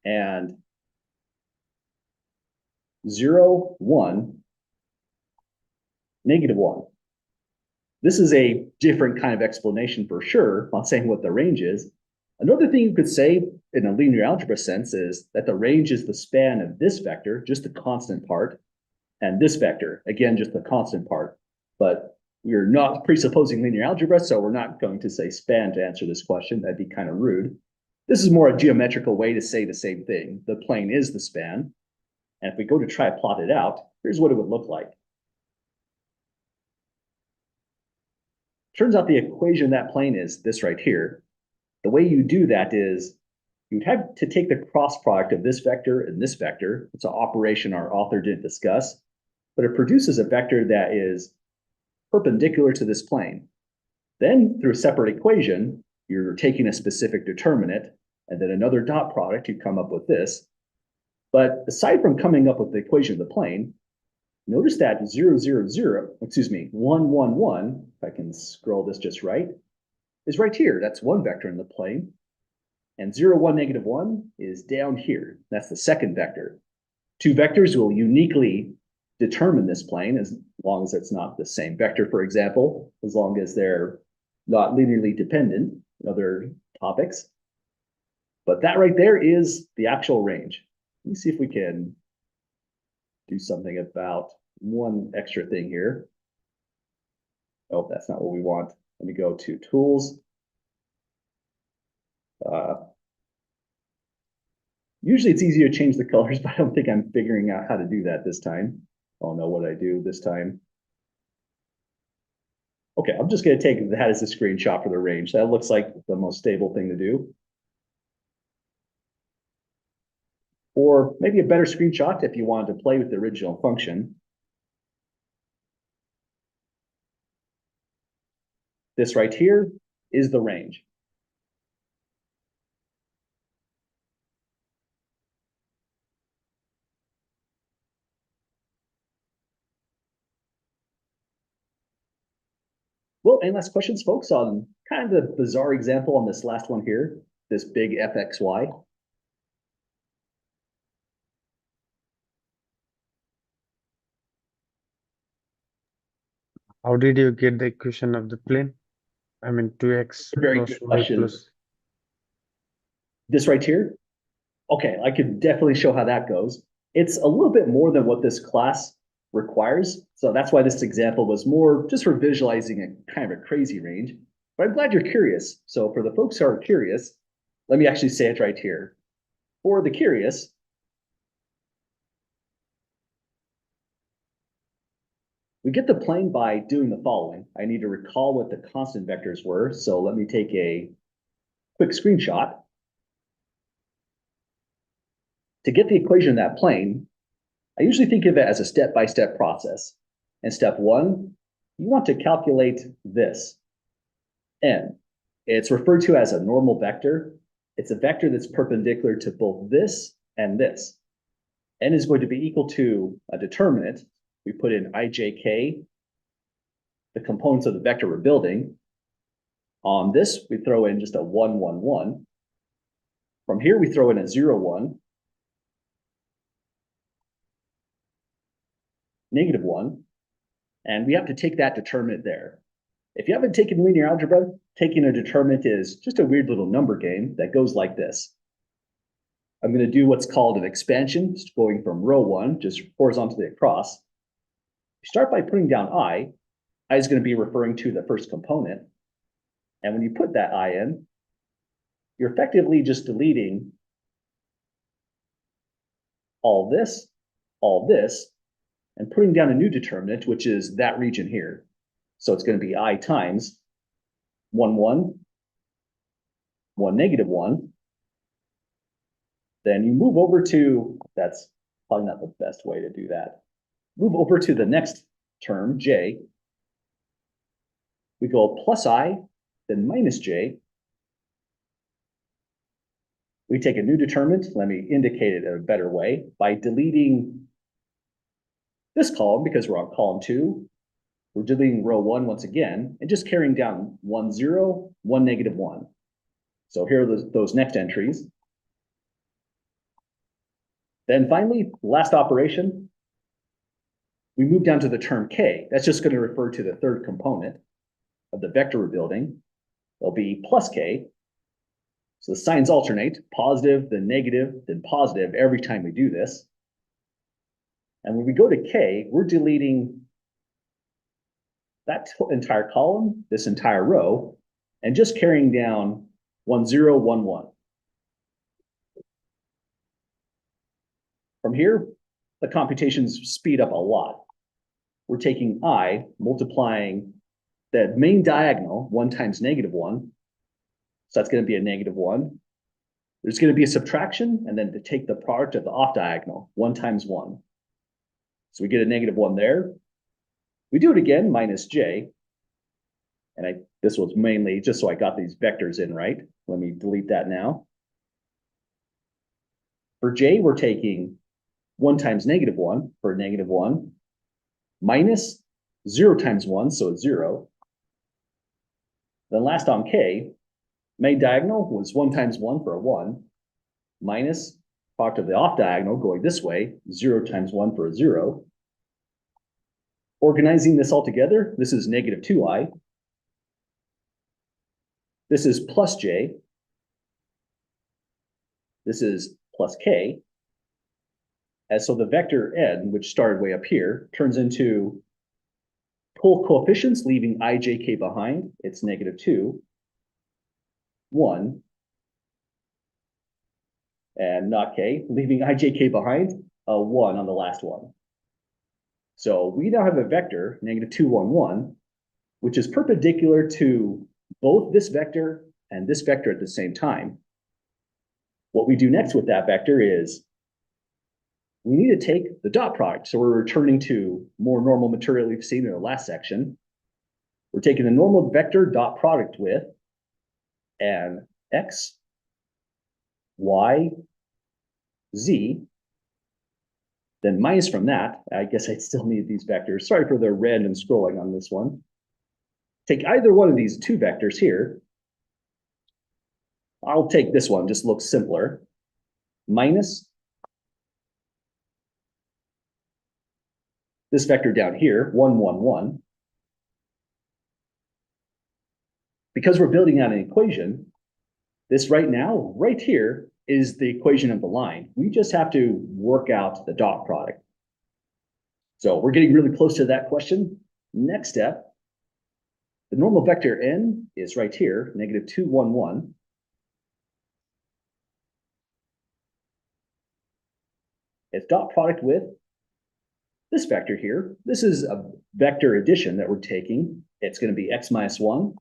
and 0, 1, -1. This is a different kind of explanation for sure on saying what the range is. Another thing you could say in a linear algebra sense is that the range is the span of this vector, just the constant part, and this vector, again, just the constant part. But we're not presupposing linear algebra, so we're not going to say span to answer this question. That'd be kind of rude. This is more a geometrical way to say the same thing. The plane is the span. And if we go to try to plot it out, here's what it would look like. Turns out the equation of that plane is this right here. The way you do that is you'd have to take the cross product of this vector and this vector. It's an operation our author didn't discuss, but it produces a vector that is perpendicular to this plane. Then through a separate equation, you're taking a specific determinant and then another dot product, you come up with this. But aside from coming up with the equation of the plane, notice that 0, 0, 0, excuse me, 1, 1, 1, if I can scroll this just right, is right here. That's one vector in the plane. And 0, 1, -1 is down here. That's the second vector. Two vectors will uniquely determine this plane as long as it's not the same vector, for example, as long as they're not linearly dependent in other topics. But that right there is the actual range. Let me see if we can do something about one extra thing here. Oh, that's not what we want. Let me go to tools. Usually it's easy to change the colors, but I don't think I'm figuring out how to do that this time. I don't know what I do this time. Okay, I'm just going to take that as a screenshot for the range. That looks like the most stable thing to do. Or maybe a better screenshot if you wanted to play with the original function. This right here is the range. any last questions, folks, on kind of the bizarre example on this last one here, this big fxy? How did you get the equation of the plane? I mean, 2x Very plus good y question. plus. This right here? Okay, I could definitely show how that goes. It's a little bit more than what this class requires. So that's why this example was more just for visualizing a kind of a crazy range. But I'm glad you're curious. So for the folks who are curious, let me actually say it right here. For the curious, we get the plane by doing the following. I need to recall what the constant vectors were. So let me take a quick screenshot. To get the equation of that plane, I usually think of it as a step-by-step process. In step one, you want to calculate this, n. It's referred to as a normal vector. It's a vector that's perpendicular to both this and this. N is going to be equal to a determinant. We put in ijk, the components of the vector we're building. On this, we throw in just a 1, 1, 1. From here, we throw in a 0, 1, negative 1, and we have to take that determinant there. If you haven't taken linear algebra, taking a determinant is just a weird little number game that goes like this. I'm going to do what's called an expansion, just going from row 1, just horizontally across. You start by putting down I is going to be referring to the first component. And when you put that I in, you're effectively just deleting all this, and putting down a new determinant, which is that region here. So it's going to be I times 1, 1, 1, negative 1. Then you move over to, that's probably not the best way to do that. Move over to the next term, j. We go plus I, then minus j. We take a new determinant. Let me indicate it in a better way by deleting this column because we're on column 2. We're deleting row 1 once again and just carrying down 1, 0, 1, negative 1. So here are those next entries. Then finally, last operation, we move down to the term k. That's just going to refer to the third component of the vector we're building. There'll be plus k. So the signs alternate, positive, then negative, then positive every time we do this. And when we go to k, we're deleting that entire column, this entire row, and just carrying down 1, 0, 1, 1. From here, the computations speed up a lot. We're taking I, multiplying the main diagonal, 1 times negative 1. So that's going to be a negative 1. There's going to be a subtraction, and then to take the product of the off diagonal, 1 times 1. So we get a negative 1 there. We do it again, minus j. And this was mainly just so I got these vectors in right. Let me delete that now. For j, we're taking 1 times negative 1 for negative 1, minus 0 times 1, so it's 0. Then last on k, main diagonal was 1 times 1 for a 1, minus product of the off diagonal going this way, 0 times 1 for a 0. Organizing this all together, this is negative 2i. This is plus j. This is plus k. And so the vector n, which started way up here, turns into pull coefficients, leaving ijk behind. It's negative 2, 1, and not k, leaving ijk behind, a 1 on the last one. So we now have a vector, negative 2, 1, 1, which is perpendicular to both this vector and this vector at the same time. What we do next with that vector is we need to take the dot product. So we're returning to more normal material we've seen in the last section. We're taking the normal vector dot product with an x, y, z, then minus from that. I guess I still need these vectors. Sorry for the random scrolling on this one. take either one of these two vectors here. I'll take this one, just looks simpler, minus this vector down here, 1, 1, 1. Because we're building out an equation, this right now, right here, is the equation of the line. We just have to work out the dot product. So we're getting really close to that question. Next step, the normal vector n is right here, negative 2, 1, 1. It's dot product with this vector here. This is a vector addition that we're taking. It's going to be x minus 1.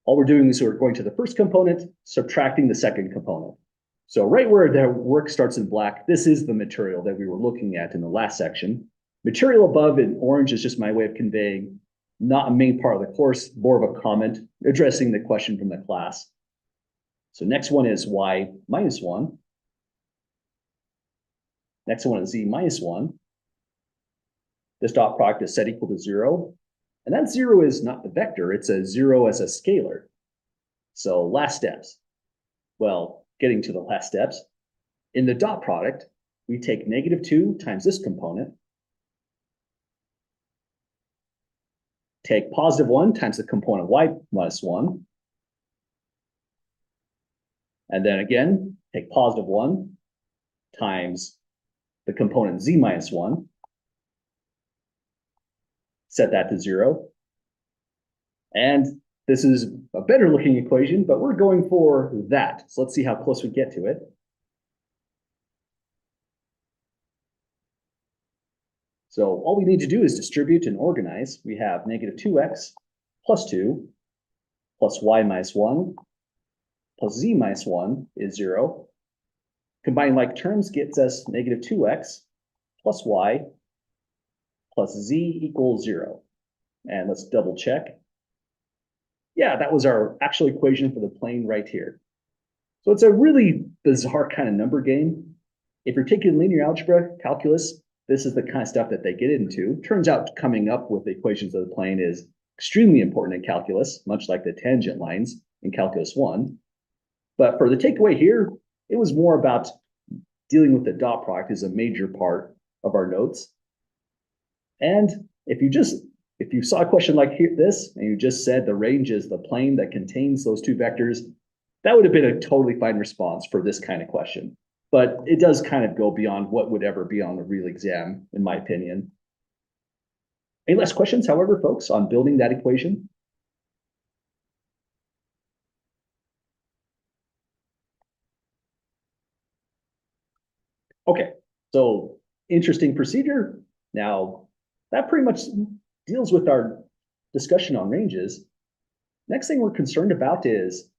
All we're doing is we're going to the first component, subtracting the second component. So right where the work starts in black, this is the material that we were looking at in the last section. Material above in orange is just my way of conveying not a main part of the course, more of a comment addressing the question from the class. So next one is y minus 1. Next one is z minus 1. This dot product is set equal to 0. And that 0 is not the vector, it's a 0 as a scalar. So last steps. Well, getting to the last steps. In the dot product, we take negative 2 times this component, take positive 1 times the component y minus 1, and then again, take positive 1 times the component z minus 1, set that to 0. And this is a better looking equation, but we're going for that. So let's see how close we get to it. So all we need to do is distribute and organize. We have negative 2x plus 2 plus y minus 1 plus z minus 1 is 0. Combining like terms gets us negative 2x plus y plus z equals 0. And let's double check. Yeah, that was our actual equation for the plane right here. So it's a really bizarre kind of number game. If you're taking linear algebra, calculus, this is the kind of stuff that they get into. Turns out coming up with the equations of the plane is extremely important in calculus, much like the tangent lines in calculus 1. But for the takeaway here, it was more about dealing with the dot product is a major part of our notes. And if you saw a question like this, and you just said the range is the plane that contains those two vectors, that would have been a totally fine response for this kind of question. But it does kind of go beyond what would ever be on a real exam, in my opinion. Any last questions, however, folks, on building that equation? Okay, so interesting procedure. Now, that pretty much deals with our discussion on ranges. Next thing we're concerned about is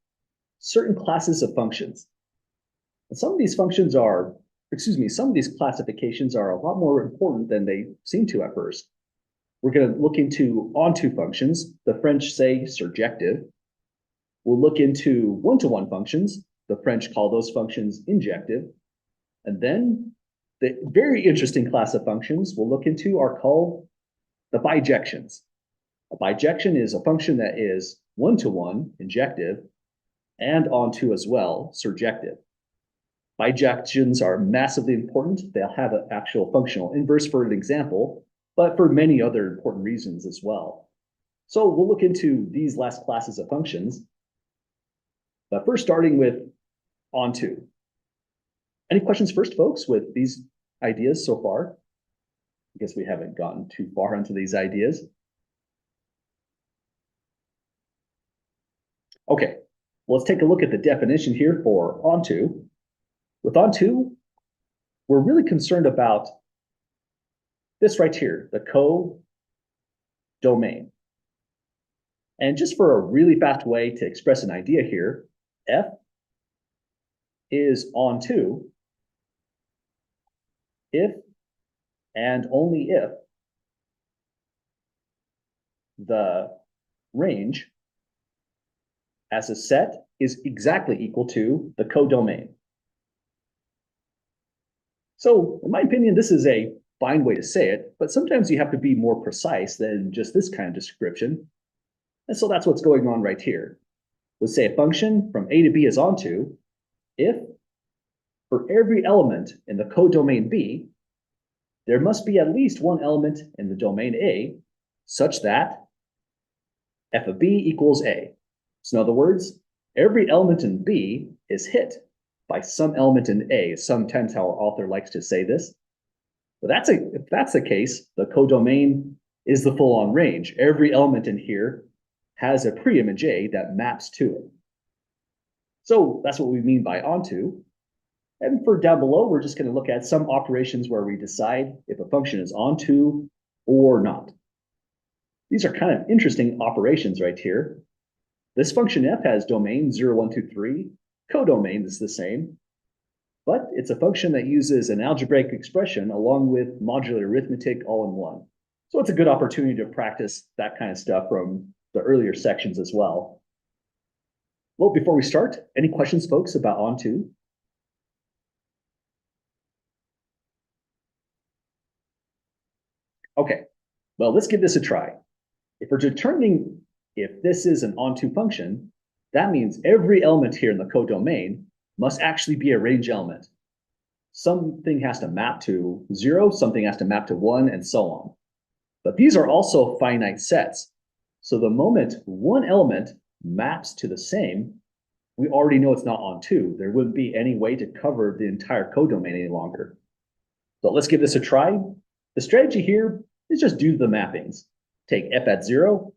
certain classes of functions. And some of these functions are, some of these classifications are a lot more important than they seem to at first. We're going to look into onto functions. The French say surjective. We'll look into one-to-one functions. The French call those functions injective. And then the very interesting class of functions we'll look into are called the bijections. A bijection is a function that is one-to-one, injective, and onto as well, surjective. Bijections are massively important. They'll have an actual functional inverse for an example, but for many other important reasons as well. So we'll look into these last classes of functions. But first, starting with onto. Any questions first, folks, with these ideas so far? I guess we haven't gotten too far into these ideas. Okay, well, let's take a look at the definition here for onto. With onto, we're really concerned about this right here, the co-domain. And just for a really fast way to express an idea here, F is onto if and only if the range as a set is exactly equal to the codomain. So in my opinion, this is a fine way to say it, but sometimes you have to be more precise than just this kind of description. And so that's what's going on right here. Let's say a function from A to B is onto if for every element in the codomain B, there must be at least one element in the domain A such that f of B equals A. So in other words, every element in B is hit by some element in A, sometimes how our author likes to say this. But if that's the case, the codomain is the full-on range. Every element in here has a preimage A that maps to it. So that's what we mean by onto. And for down below, we're just going to look at some operations where we decide if a function is onto or not. These are kind of interesting operations right here. This function f has domain 0, 1, 2, 3. Codomain is the same, but it's a function that uses an algebraic expression along with modular arithmetic all in one. So it's a good opportunity to practice that kind of stuff from the earlier sections as well. Well, before we start, any questions, folks, about onto? Okay, well, let's give this a try. If we're determining if this is an onto function, that means every element here in the codomain must actually be a range element. Something has to map to 0, something has to map to 1, and so on. But these are also finite sets. So the moment one element maps to the same, we already know it's not onto. There wouldn't be any way to cover the entire codomain any longer. So let's give this a try. The strategy here is just do the mappings. Take f at 0,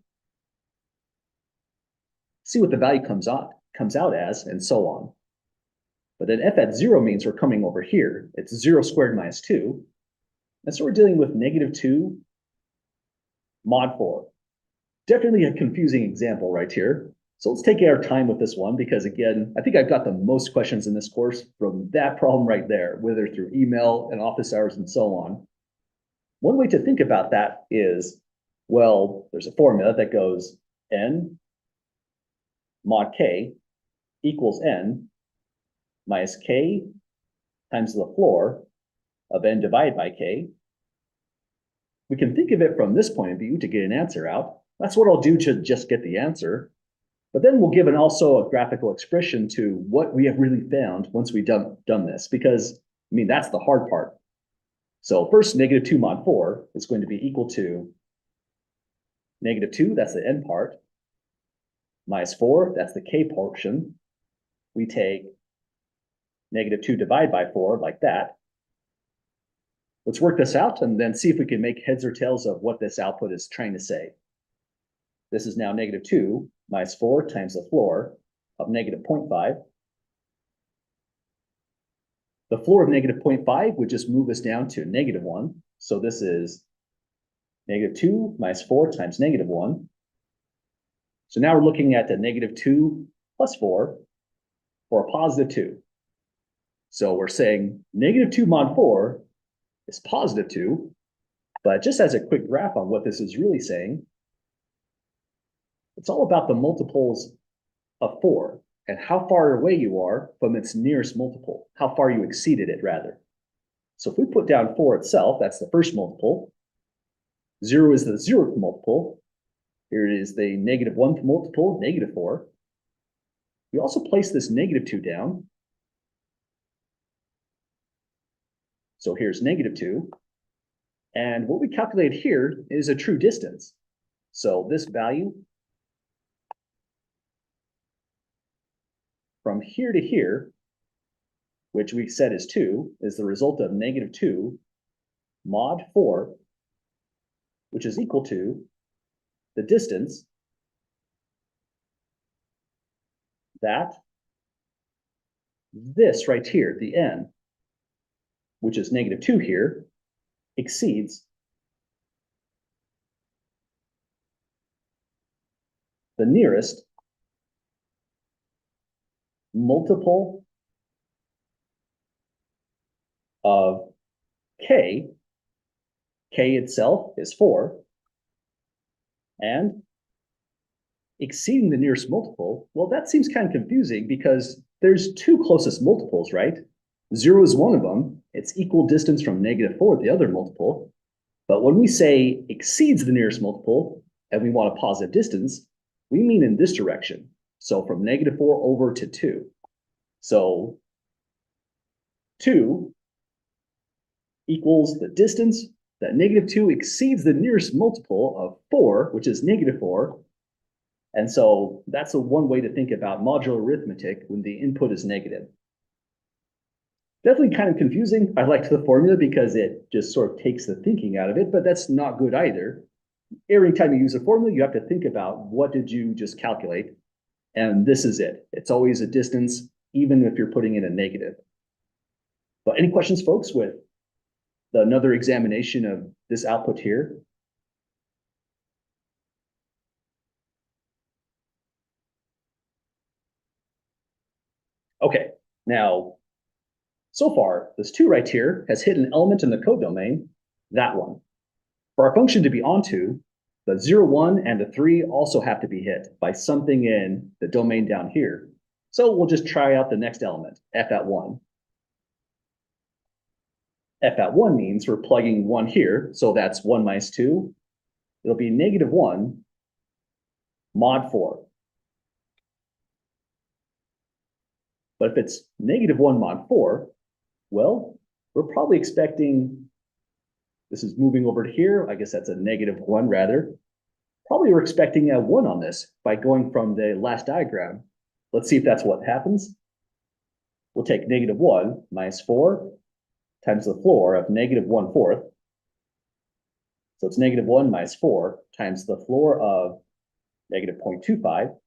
see what the value comes out as, and so on. But then f at 0 means we're coming over here. It's 0 squared minus 2. And so we're dealing with -2 mod 4. Definitely a confusing example right here. So let's take our time with this one because, again, I think I've got the most questions in this course from that problem right there, whether through email and office hours and so on. One way to think about that is, well, there's a formula that goes n mod k equals n minus k times the floor of n divided by k. We can think of it from this point of view to get an answer out. That's what I'll do to just get the answer. But then we'll give also a graphical expression to what we have really found once we've done this, because, I mean, that's the hard part. So first, -2 mod 4 is going to be equal to -2, that's the n part, minus 4, that's the k portion. We take -2 divided by 4 like that. Let's work this out and then see if we can make heads or tails of what this output is trying to say. This is now -2 minus 4 times the floor of -0.5. The floor of -0.5 would just move us down to -1. So this is -2 minus 4 times -1. So now we're looking at the -2 plus 4 for a +2. So we're saying -2 mod 4 is +2, but just as a quick graph on what this is really saying, it's all about the multiples of 4 and how far away you are from its nearest multiple, how far you exceeded it, rather. So if we put down 4 itself, that's the first multiple. 0 is the 0th multiple. Here it is the -1th multiple, -4. We also place this -2 down. So here's -2. And what we calculate here is a true distance. So this value from here to here, which we said is 2, is the result of -2 mod 4, which is equal to the distance that this right here, the n, which is -2 here, exceeds the nearest multiple of k. K itself is 4. And exceeding the nearest multiple, well, that seems kind of confusing because there's 2 closest multiples, right? 0 is one of them. It's equal distance from -4, the other multiple. But when we say exceeds the nearest multiple and we want a positive distance, we mean in this direction. So from -4 over to 2. So 2 equals the distance that -2 exceeds the nearest multiple of 4, which is -4. And so that's one way to think about modular arithmetic when the input is negative. Definitely kind of confusing. I liked the formula because it just sort of takes the thinking out of it, but that's not good either. Every time you use a formula, you have to think about what did you just calculate, and this is it. It's always a distance, even if you're putting in a negative. But any questions, folks, with another examination of this output here? Okay, now, so far, this 2 right here has hit an element in the codomain, that one. For our function to be onto, the 0, 1, and the 3 also have to be hit by something in the domain down here. So we'll just try out the next element, f at 1. F at 1 means we're plugging 1 here, so that's 1 minus 2. It'll be -1 mod 4. But if it's -1 mod 4, well, we're probably expecting, this is moving over to here, I guess that's a -1 rather. Probably we're expecting a 1 on this by going from the last diagram. Let's see if that's what happens. We'll take -1 minus 4 times the floor of -1/4. So it's -1 minus 4 times the floor of -0.25.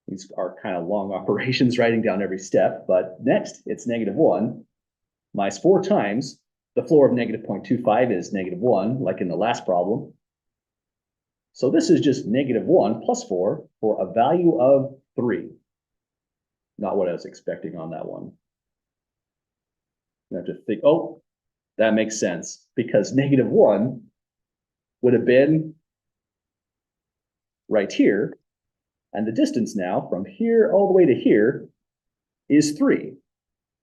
These are kind of long operations, writing down every step, but next it's -1 minus 4 times the floor of -0.25 is -1, like in the last problem. So this is just -1 plus 4 for a value of 3. Not what I was expecting on that one. You have to think, oh, that makes sense, because -1 would have been right here, and the distance now from here all the way to here is 3.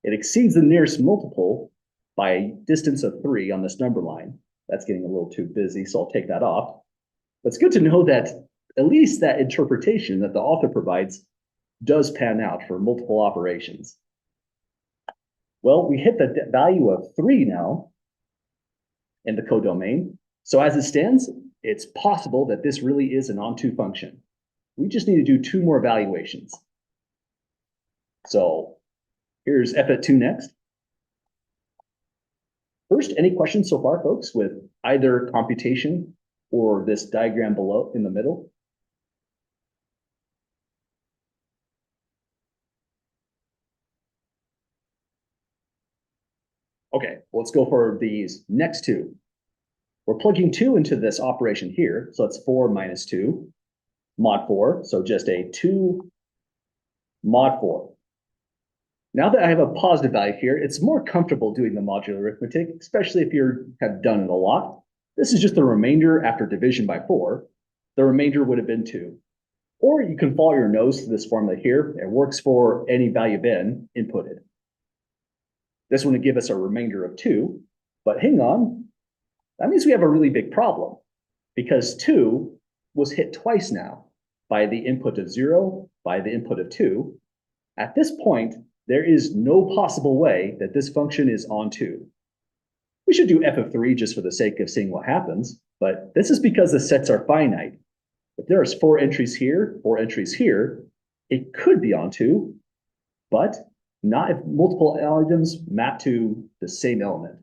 It exceeds the nearest multiple by a distance of 3 on this number line. That's getting a little too busy, so I'll take that off. But it's good to know that at least that interpretation that the author provides does pan out for multiple operations. Well, we hit the value of 3 now in the codomain. So as it stands, it's possible that this really is an onto function. We just need to do 2 more evaluations. So here's f at 2 next. First, any questions so far, folks, with either computation or this diagram below in the middle? Okay, well, let's go for these next 2. We're plugging 2 into this operation here, so it's 4 minus 2 mod 4, so just a 2 mod 4. Now that I have a positive value here, it's more comfortable doing the modular arithmetic, especially if you have done it a lot. This is just the remainder after division by 4. The remainder would have been 2. Or you can follow your nose to this formula here. It works for any value bin inputted. This one would give us a remainder of 2, but hang on, that means we have a really big problem, because 2 was hit twice now by the input of 0, by the input of 2. At this point, there is no possible way that this function is on 2. We should do f of 3 just for the sake of seeing what happens, but this is because the sets are finite. If there is 4 entries here, 4 entries here, it could be on 2, but not if multiple items map to the same element.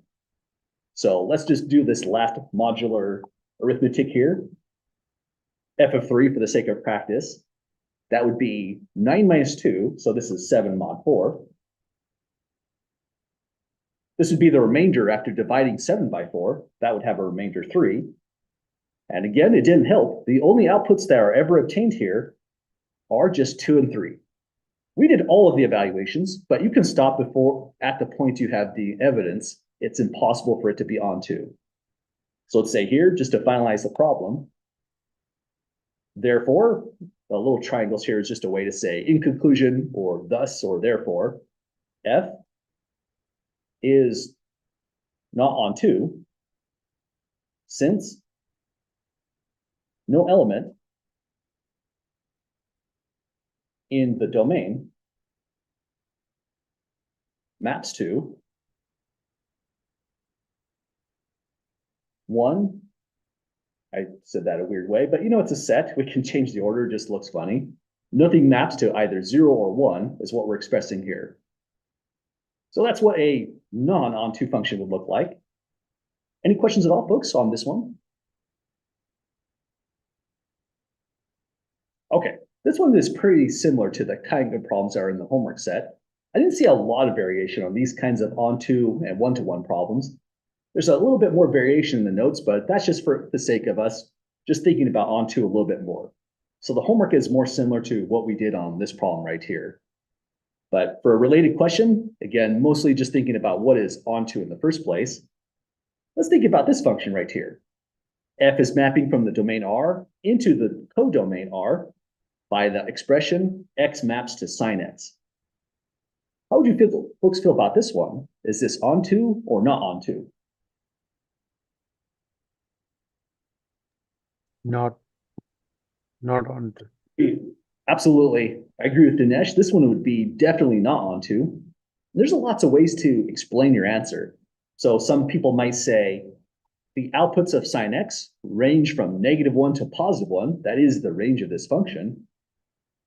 So let's just do this last modular arithmetic here. F of 3 for the sake of practice. That would be 9 minus 2, so this is 7 mod 4. This would be the remainder after dividing 7 by 4. That would have a remainder 3. And again, it didn't help. The only outputs that are ever obtained here are just 2 and 3. We did all of the evaluations, but you can stop before at the point you have the evidence. It's impossible for it to be on 2. So let's say here, just to finalize the problem, therefore, the little triangles here is just a way to say in conclusion, or thus, or therefore, f is not onto, since no element in the domain maps to one. I said that a weird way, but it's a set. We can change the order, it just looks funny. Nothing maps to either 0 or 1 is what we're expressing here. So that's what a non-onto function would look like. Any questions at all, folks, on this one? Okay, this one is pretty similar to the kind of problems that are in the homework set. I didn't see a lot of variation on these kinds of onto and one-to-one problems. There's a little bit more variation in the notes, but that's just for the sake of us just thinking about onto a little bit more. So the homework is more similar to what we did on this problem right here. But for a related question, again, mostly just thinking about what is onto in the first place, let's think about this function right here. F is mapping from the domain R into the codomain R by the expression x maps to sine x. How would you folks feel about this one? Is this onto or not onto? Not onto. Absolutely. I agree with Dinesh. This one would be definitely not onto. There's lots of ways to explain your answer. So some people might say the outputs of sine x range from -1 to +1. That is the range of this function.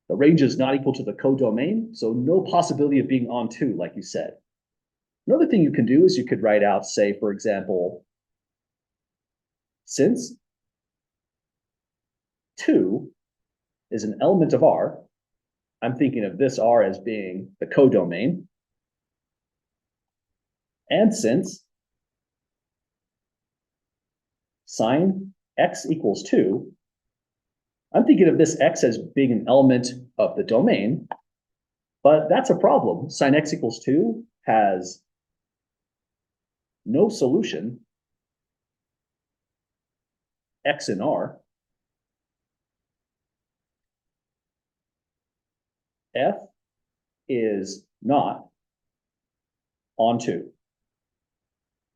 The range is not equal to the codomain, so no possibility of being onto, like you said. Another thing you can do is you could write out, say, for example, since 2 is an element of R, I'm thinking of this R as being the codomain. And since sine x equals 2, I'm thinking of this x as being an element of the domain, but that's a problem. Sine x equals 2 has no solution, x in R. F is not onto.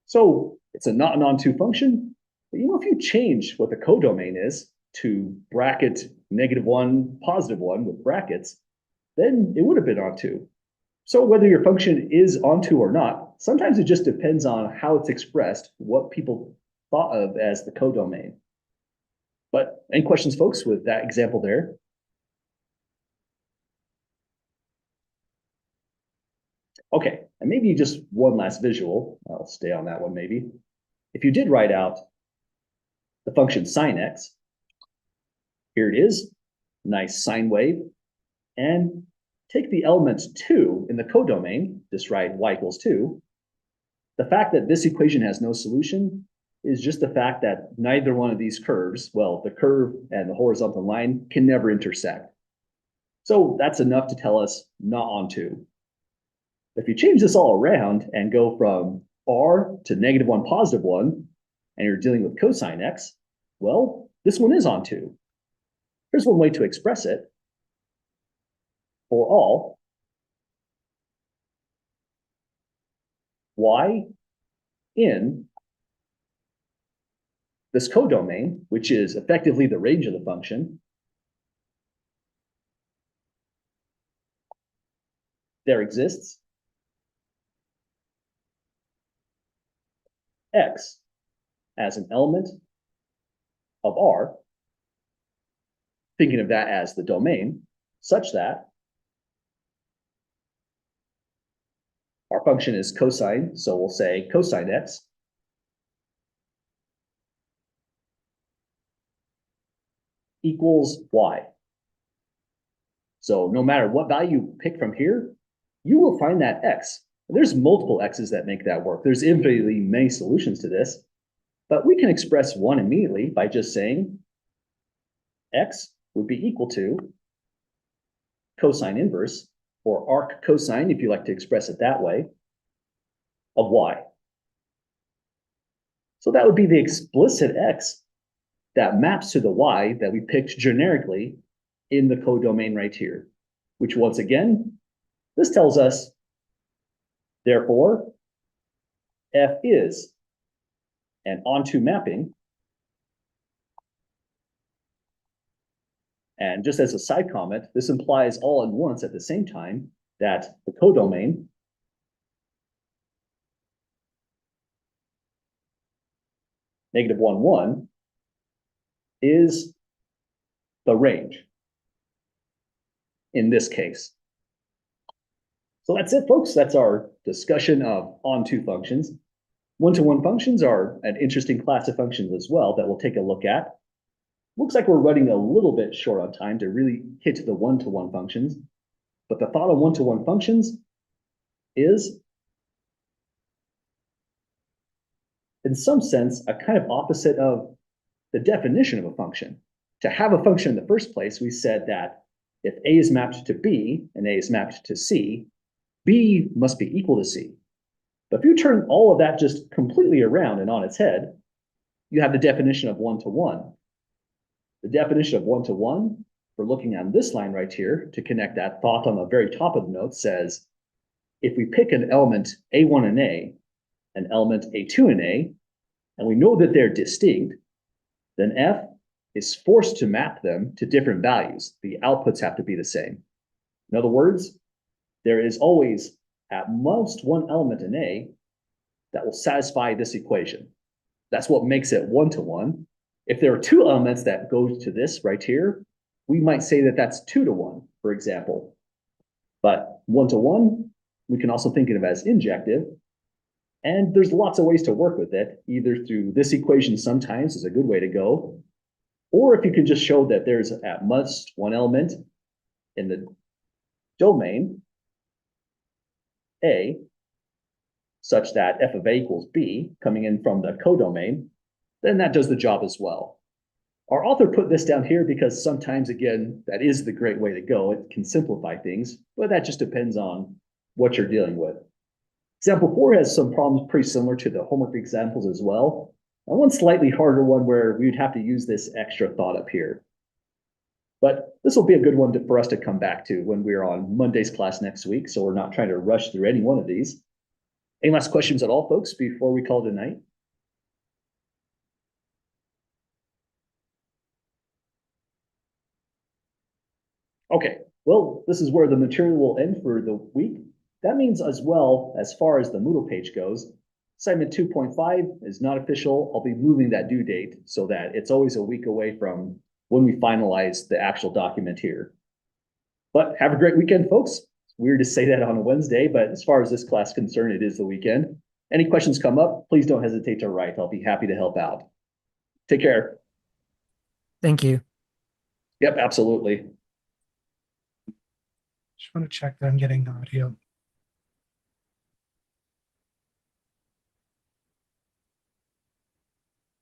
So it's a not an onto function, but if you change what the codomain is to bracket -1, +1 with brackets, then it would have been onto. So whether your function is onto or not, sometimes it just depends on how it's expressed, what people thought of as the codomain. But any questions, folks, with that example there? Okay, and maybe just one last visual. I'll stay on that one maybe. If you did write out the function sine x, here it is, nice sine wave, and take the element 2 in the codomain, just write y equals 2. The fact that this equation has no solution is just the fact that neither one of these curves, well, the curve and the horizontal line, can never intersect. So that's enough to tell us not onto. If you change this all around and go from R to -1, +1, and you're dealing with cosine x, well, this one is onto. Here's one way to express it. For all y in this codomain, which is effectively the range of the function, there exists x as an element of R, thinking of that as the domain, such that our function is cosine, so we'll say cosine x equals y. So no matter what value you pick from here, you will find that x. There's multiple x's that make that work. There's infinitely many solutions to this, but we can express one immediately by just saying x would be equal to cosine inverse, or arc cosine, if you like to express it that way, of y. So that would be the explicit x that maps to the y that we picked generically in the codomain right here, which once again, this tells us, therefore, F is an onto mapping. And just as a side comment, this implies all at once at the same time that the codomain -1, is the range in this case. So that's it, folks. That's our discussion of onto functions. One-to-one functions are an interesting class of functions as well that we'll take a look at. Looks like we're running a little bit short on time to really hit the one-to-one functions. But the thought of one-to-one functions is, in some sense, a kind of opposite of the definition of a function. To have a function in the first place, we said that if A is mapped to B and A is mapped to C, B must be equal to C. But if you turn all of that just completely around and on its head, you have the definition of one-to-one. The definition of one-to-one, for looking on this line right here to connect that thought on the very top of the note, says, if we pick an element A1 and A, an element A2 and A, and we know that they're distinct, then F is forced to map them to different values. The outputs have to be the same. In other words, there is always at most one element in A that will satisfy this equation. That's what makes it one-to-one. If there are two elements that go to this right here, we might say that that's 2-to-1, for example. But one-to-one, we can also think of it as injective. And there's lots of ways to work with it, either through this equation sometimes is a good way to go, or if you can just show that there's at most one element in the domain A, such that f of A equals B coming in from the codomain, then that does the job as well. Our author put this down here because sometimes, again, that is the great way to go. It can simplify things, but that just depends on what you're dealing with. Example 4 has some problems pretty similar to the homework examples as well. And one slightly harder one where we would have to use this extra thought up here. But this will be a good one for us to come back to when we're on Monday's class next week, so we're not trying to rush through any one of these. Any last questions at all, folks, before we call it a night? Okay, well, this is where the material will end for the week. That means as well, as far as the Moodle page goes, assignment 2.5 is not official. I'll be moving that due date so that it's always a week away from when we finalize the actual document here. But have a great weekend, folks. It's weird to say that on a Wednesday, but as far as this class is concerned, it is the weekend. Any questions come up, please don't hesitate to write. I'll be happy to help out. Take care. Thank you. Yep, absolutely. Just want to check that I'm getting audio.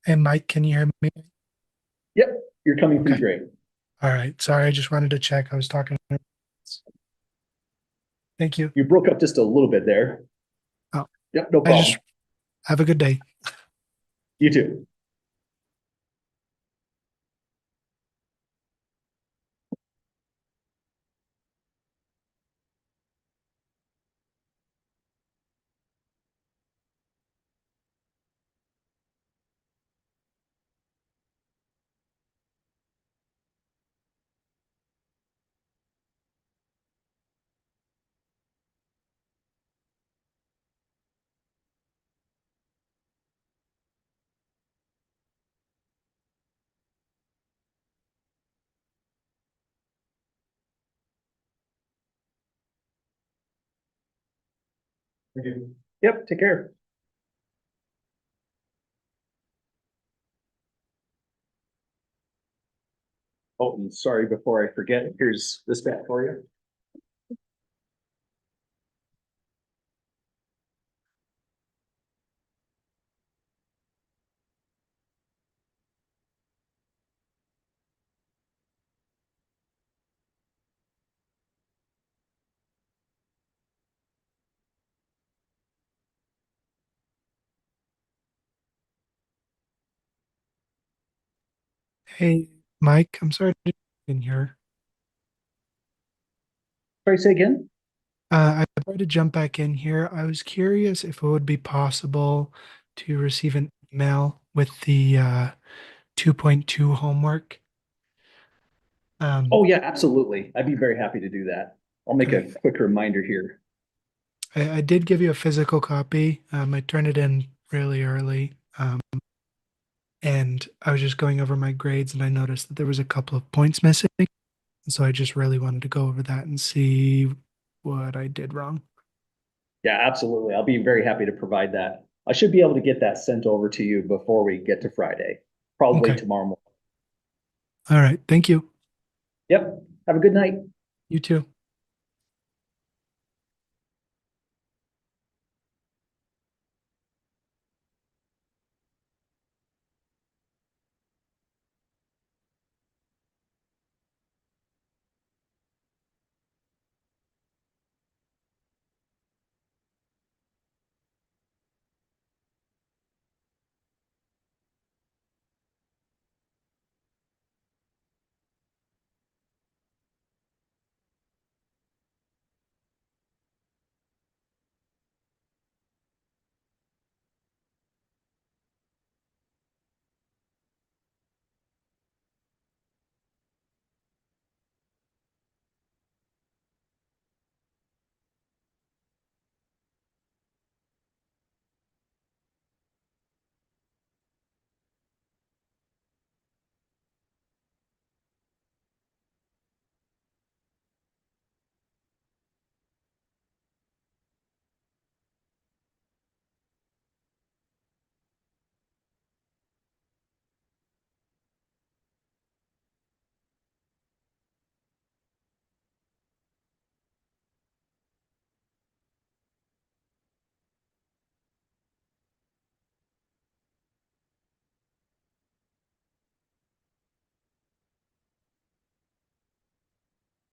Hey, Mike, can you hear me? Yep, you're coming through Okay. great. All right. Sorry, I just wanted to check. I was talking. Thank you. You broke up just a little bit there. Oh. Yep, no I problem. just have a good day. You too. Yep, take care. Oh, and sorry, before I forget, here's this back for you. Hey, Mike, I'm sorry to in here. Sorry, say again? I tried to jump back in here. I was curious if it would be possible to receive an email with the 2.2 homework. Oh, yeah, absolutely. I'd be very happy to do that. I'll make a Great. quick reminder here. I did give you a physical copy. I turned it in really early. And I was just going over my grades and I noticed that there was a couple of points missing. And so I just really wanted to go over that and see what I did wrong. Yeah, absolutely. I'll be very happy to provide that. I should be able to get that sent over to you before we get to Friday, probably Okay. tomorrow morning. All right. Thank you. Yep. Have a good night. You too.